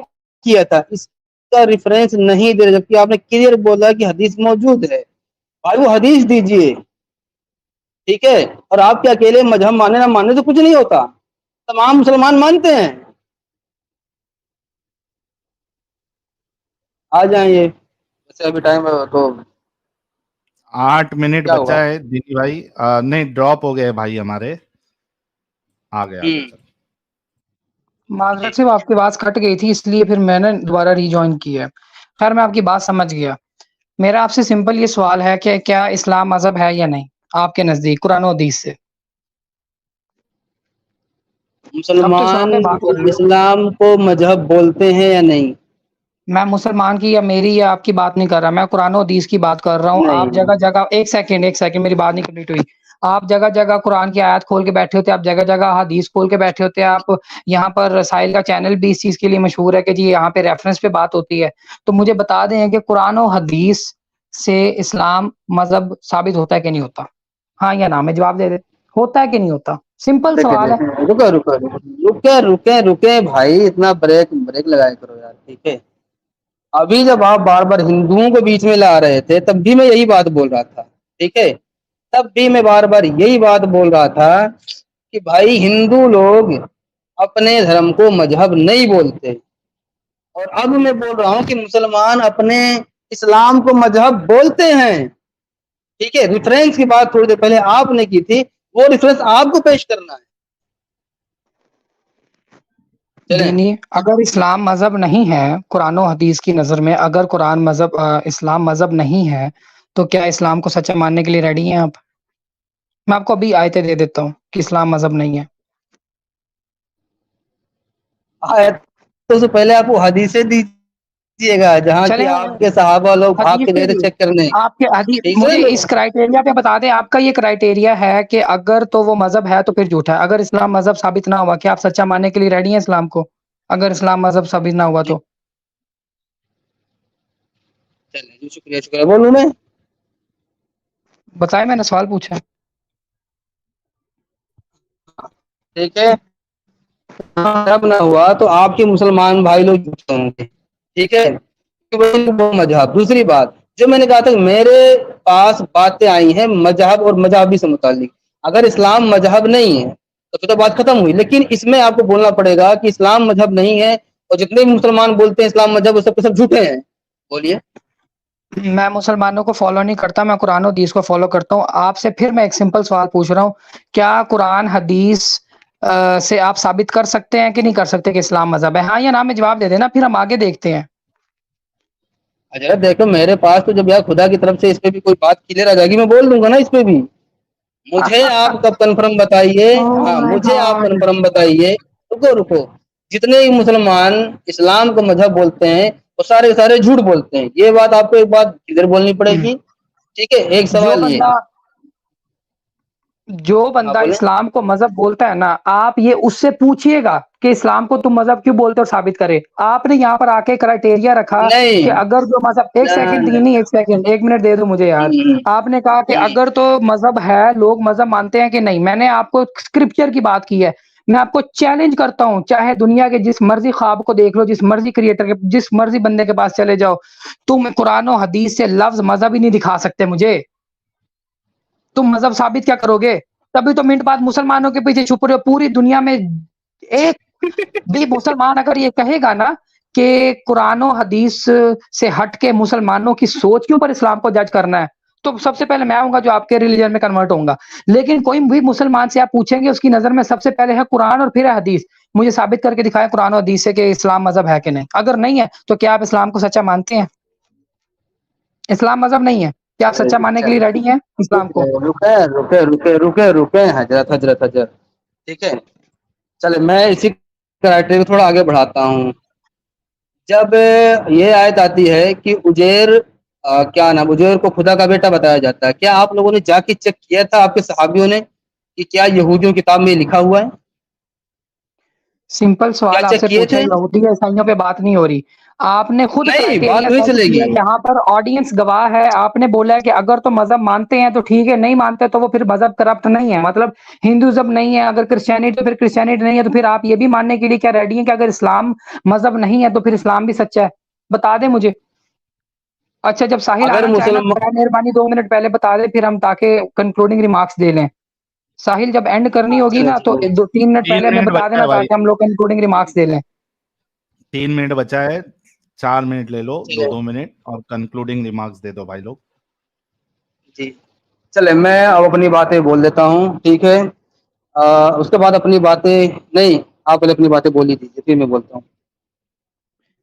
کیا تھا, اس کا ریفرنس نہیں دے رہے, جبکہ آپ نے کلیئر بولا کہ حدیث موجود ہے. بھائی وہ حدیث دیجئے, ٹھیک ہے. اور آپ کے اکیلے مذہب ماننے نہ ماننے سے کچھ نہیں ہوتا, تمام مسلمان مانتے ہیں. آ جائیں, یہ ویسے ابھی ٹائم تو 8 منٹ کیا بچا ہوگا. ہے دینی بھائی. نہیں ڈراپ ہو گئے بھائی ہمارے, آ گئے سر. معذرت سے آپ کی بات کٹ گئی تھی, اس لیے پھر میں نے دوبارہ ری جوائن کیا. خیر میں آپ کی بات سمجھ گیا. میرا آپ سے سمپل یہ سوال ہے کہ کیا اسلام مذہب ہے یا نہیں آپ کے نزدیک قرآن و حدیث سے؟ اب تو مسلمان سامنے بات ہو رہی ہے. اسلام کو مذہب بولتے ہیں یا نہیں؟ میں مسلمان کی یا میری یا آپ کی بات نہیں کر رہا, میں قرآن و حدیث کی بات کر رہا ہوں. آپ نہیں, جگہ جگہ, ایک سیکنڈ میری بات نہیں کمپلیٹ ہوئی. آپ جگہ جگہ قرآن کی آیات کھول کے بیٹھے ہوتے, آپ جگہ جگہ حدیث کھول کے بیٹھے ہوتے. آپ یہاں پر رسائل کا چینل بھی اس چیز کے لیے مشہور ہے کہ جی یہاں پہ ریفرنس پہ بات ہوتی ہے. تو مجھے بتا دیں کہ قرآن و حدیث سے اسلام مذہب ثابت ہوتا ہے کہ نہیں ہوتا؟ ہاں یا نا میں جواب دے دے, ہوتا ہے کہ نہیں ہوتا؟ سمپل سوال ہے. رکے بھائی, اتنا بریک لگایا کرو یار. ٹھیک ہے, ابھی جب آپ بار بار ہندوؤں کو بیچ میں لا رہے تھے تب بھی میں یہی بات بول رہا تھا. ٹھیک ہے, تب بھی میں بار بار یہی بات بول رہا تھا کہ بھائی ہندو لوگ اپنے دھرم کو مذہب نہیں بولتے. اور اب میں بول رہا ہوں کہ مسلمان اپنے اسلام کو مذہب بولتے ہیں. ٹھیک ہے, ریفرنس کی بات تھوڑی دیر پہلے آپ نے کی تھی, وہ ریفرنس آپ کو پیش کرنا ہے. چلیں, دینی اگر اسلام مذہب نہیں ہے قرآن و حدیث کی نظر میں, اگر قرآن مذہب اسلام مذہب نہیں ہے, تو کیا اسلام کو سچا ماننے کے لیے ریڈی ہیں آپ؟ میں آپ کو ابھی آیتیں دے دیتا ہوں کہ اسلام مذہب نہیں ہے. تو سے پہلے آپ کو حدیثیں دیجیے گا جہاں کی چلیں آپ کے صحابہ لوگ بھاگ کے گئے تھے چیک کرنے. آپ کے حدیث ٹھیک مجھے ہے, اس کرائٹیریا پہ بتا دیں, آپ کا یہ کرائٹیریا ہے کہ اگر تو وہ مذہب ہے تو پھر جھوٹا ہے. اگر اسلام مذہب ثابت نہ ہوا, کیا آپ سچا ماننے کے لیے ریڈی ہیں اسلام کو, اگر اسلام مذہب ثابت نہ ہوا تو؟ چلیں جی, شکریہ بولوں میں. بتائیں, میں نے سوال پوچھا. ٹھیک ہے, جب نہ ہوا تو آپ کے مسلمان بھائی لوگ جھوٹے ہوں گے. ٹھیک ہے, مذہب. دوسری بات جو میں نے کہا تھا, میرے پاس باتیں آئی ہیں مذہب اور مذہبی سے متعلق. اگر اسلام مذہب نہیں ہے تو پھر تو بات ختم ہوئی. لیکن اس میں آپ کو بولنا پڑے گا کہ اسلام مذہب نہیں ہے اور جتنے بھی مسلمان بولتے ہیں اسلام مذہب وہ سب کے سب جھوٹے ہیں. بولیے. میں مسلمانوں کو فالو نہیں کرتا، میں قرآن و حدیث کو فالو کرتا ہوں. آپ سے پھر میں ایک سمپل سوال پوچھ رہا ہوں، کیا قرآن حدیث سے آپ ثابت کر سکتے ہیں کہ نہیں کر سکتے کہ اسلام مذہب ہے؟ ہاں یا نا میں جواب دے دینا، پھر ہم آگے دیکھتے ہیں. اچھا دیکھو میرے پاس تو جب یار خدا کی طرف سے اس پہ بھی کوئی بات کلیئر آ جائے گی میں بول دوں گا نا. اس پہ بھی مجھے آپ کب کنفرم بتائیے. ہاں مجھے آپ کنفرم بتائیے. رکو جتنے بھی مسلمان اسلام کو مذہب بولتے ہیں وہ سارے کے سارے جھوٹ بولتے ہیں. یہ بات آپ کو ایک بات ادھر بولنی پڑے گی. ٹھیک ہے. ایک سوال یہ جو ہاں بندہ بولیں. اسلام کو مذہب بولتا ہے نا، آپ یہ اس سے پوچھئے گا کہ اسلام کو تم مذہب کیوں بولتے ہو، ثابت کرے. آپ نے یہاں پر آ کے کرائٹیریا رکھا کہ نہیں اگر جو مذہب، ایک سیکنڈ نہیں، ایک سیکنڈ، ایک منٹ دے دو مجھے یار. آپ نے کہا کہ اگر تو مذہب ہے، لوگ مذہب مانتے ہیں کہ نہیں. میں نے آپ کو اسکرپچر کی بات کی ہے. میں آپ کو چیلنج کرتا ہوں، چاہے دنیا کے جس مرضی خواب کو دیکھ لو، جس مرضی کریٹر کے، جس مرضی بندے کے پاس چلے جاؤ، تم قرآن و حدیث سے لفظ مذہب ہی نہیں دکھا سکتے مجھے. تم مذہب ثابت کیا کرو گے؟ تبھی تو منٹ بعد مسلمانوں کے پیچھے چھپ رہے ہو. پوری دنیا میں ایک بھی مسلمان اگر یہ کہے گا نا کہ قرآن و حدیث سے ہٹ کے مسلمانوں کی سوچ کے اوپر اسلام کو جج کرنا ہے، تو سب سے پہلے میں ہوں گا جو آپ کے ریلیجن میں کنورٹ ہوں گا. لیکن کوئی بھی مسلمان سے آپ پوچھیں گے، اس کی نظر میں سب سے پہلے ہے قرآن اور پھر ہے حدیث. مجھے ثابت کر کے دکھائیں قرآن و حدیث سے کہ اسلام مذہب ہے کہ نہیں. اگر نہیں ہے تو کیا آپ اسلام کو سچا مانتے ہیں؟ اسلام مذہب نہیں ہے، کیا آپ سچا ماننے کے لیے ریڈی ہیں اسلام کو؟ رکے حضرت. ٹھیک ہے. چلے میں اسی کرائٹری کو تھوڑا آگے بڑھاتا ہوں. جب یہ آیت آتی ہے کہ عزیر کیا نام عزیر کو خدا کا بیٹا بتایا جاتا ہے، کیا آپ لوگوں نے جا کے چیک کیا تھا آپ کے صحابیوں نے کہ کیا یہودیوں کی کتاب میں لکھا ہوا ہے؟ سمپل کیا سوال آپ چیک سے کیے پوچھا، تھے؟ یہودی عیسائیوں پہ بات نہیں ہو رہی. آپ نے خود نہیں بات کرائٹیریا وہی سیٹ چلے کیا، گی. یہاں پر آڈینس گواہ ہے. آپ نے بولا ہے کہ اگر تو مذہب مانتے ہیں تو ٹھیک ہے، نہیں مانتے تو وہ پھر مذہب کرپٹ نہیں ہے. مطلب ہندوازم نہیں ہے، اگر کرسچینٹی تو پھر کرسچینٹی نہیں ہے. تو پھر آپ یہ بھی ماننے کے لیے کیا ریڈی ہیں کہ اگر اسلام مذہب نہیں ہے تو پھر اسلام بھی سچا ہے؟ بتا دیں مجھے. اچھا جب ساحل اگر آنا چاہے نا، مسلم مہربانی 2 منٹ پہلے بتا دیں، پھر ہم تاکہ کنکلوڈنگ ریمارکس دے لیں. ساحل جب اینڈ کرنی ہوگی نا تو 2-3 منٹ 3 پہلے ہمیں منٹ بتا بچا دینا ہے بھائی. تاکہ ہم لوگ کنکلوڈنگ ریمارکس دے لیں. 3 منٹ بچا ہے. 4 منٹ لے لو، چلے 2 منٹ اور کنکلوڈنگ ریمارکس دے دو بھائی لوگ. جی چلے میں اب اپنی باتیں بول دیتا ہوں. ٹھیک ہے. اس کے بعد اپنی باتیں نہیں آپ پہلے اپنی باتیں بول ہی دیجیے پھر میں بولتا ہوں.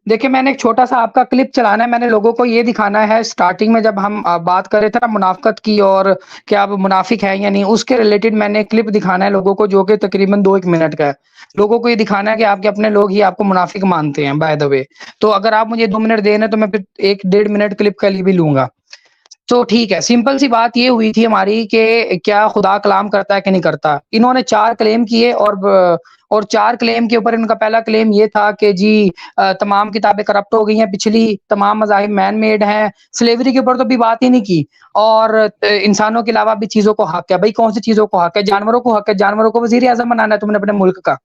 دیکھیں میں نے ایک چھوٹا سا آپ کا کلپ چلانا ہے. میں نے لوگوں کو یہ دکھانا ہے سٹارٹنگ میں جب ہم بات کر رہے تھے نا منافقت کی اور کیا آپ منافق ہے یا نہیں، اس کے ریلیٹڈ میں نے کلپ دکھانا ہے لوگوں کو جو کہ تقریباً 2-1 منٹ کا ہے. لوگوں کو یہ دکھانا ہے کہ آپ کے اپنے لوگ ہی آپ کو منافق مانتے ہیں بائی دا وے. تو اگر آپ مجھے 2 منٹ دینا تو میں پھر 1-1.5 منٹ کلپ کا لیے بھی لوں گا. تو ٹھیک ہے. سمپل سی بات یہ ہوئی تھی ہماری کہ کیا خدا کلام کرتا ہے کہ نہیں کرتا. انہوں نے 4 کلیم کیے اور 4 کلیم کے اوپر ان کا پہلا کلیم یہ تھا کہ جی تمام کتابیں کرپٹ ہو گئی ہیں، پچھلی تمام مذاہب مین میڈ ہیں. سلیوری کے اوپر تو بھی بات ہی نہیں کی. اور انسانوں کے علاوہ بھی چیزوں کو حق ہے. بھائی کون سی چیزوں کو حق ہے؟ جانوروں کو حق ہے. جانوروں کو وزیر اعظم بنانا ہے تم نے اپنے ملک کا.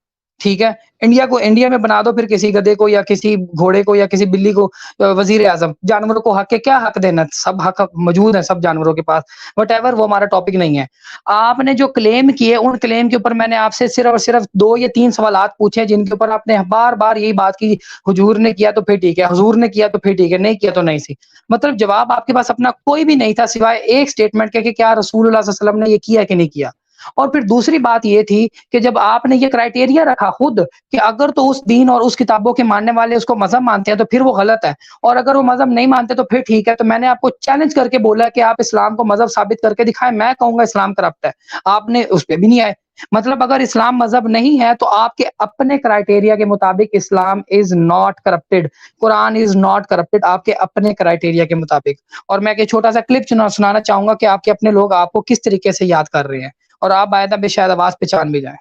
ٹھیک ہے. انڈیا میں بنا دو پھر کسی گدھے کو یا کسی گھوڑے کو یا کسی بلی کو وزیر اعظم. جانوروں کو حق ہے، کیا حق دینا؟ سب حق موجود ہے سب جانوروں کے پاس. وٹ ایور، وہ ہمارا ٹاپک نہیں ہے. آپ نے جو کلیم کیے ان کلیم کے اوپر میں نے آپ سے صرف اور صرف 2 یا 3 سوالات پوچھے جن کے اوپر آپ نے بار بار یہی بات کی حضور نے کیا تو پھر ٹھیک ہے، حضور نے کیا تو پھر ٹھیک ہے، نہیں کیا تو نہیں سی. مطلب جواب آپ کے پاس اپنا کوئی بھی نہیں تھا سوائے ایک سٹیٹمنٹ کے کہ کیا رسول اللہ صلی اللہ علیہ وسلم نے یہ کیا کہ نہیں کیا. اور پھر دوسری بات یہ تھی کہ جب آپ نے یہ کرائٹیریا رکھا خود کہ اگر تو اس دین اور اس کتابوں کے ماننے والے اس کو مذہب مانتے ہیں تو پھر وہ غلط ہے، اور اگر وہ مذہب نہیں مانتے تو پھر ٹھیک ہے. تو میں نے آپ کو چیلنج کر کے بولا کہ آپ اسلام کو مذہب ثابت کر کے دکھائیں. میں کہوں گا اسلام کرپٹ ہے، آپ نے اس پہ بھی نہیں آئے. مطلب اگر اسلام مذہب نہیں ہے تو آپ کے اپنے کرائٹیریا کے مطابق Islam is not corrupted, Quran is not corrupted, آپ کے اپنے کرائٹیریا کے مطابق. اور میں ایک چھوٹا سا کلپ سنانا چاہوں گا کہ آپ کے اپنے لوگ آپ کو کس طریقے سے یاد کر رہے ہیں، اور آپ باید اب شاید آواز پہچان بھی جائیں.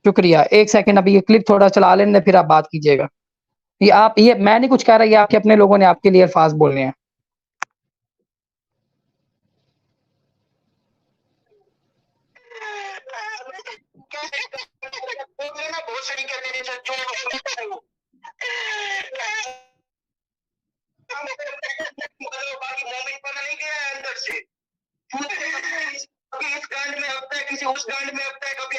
شکریہ. 1 سیکنڈ ابھی یہ کلپ تھوڑا چلا لیں پھر آپ بات کیجیے گا. یہ میں نہیں کچھ کہہ رہا، یہ آپ کے اپنے لوگوں نے آپ کے لیے الفاظ بولنے ہیں. بہت ساری باقی مومن پتہ نہیں گیا ہے اندر سے. کبھی اس گانڈ میں ہفتا ہے، کسی اس گانڈ میں ہفتا ہے، کبھی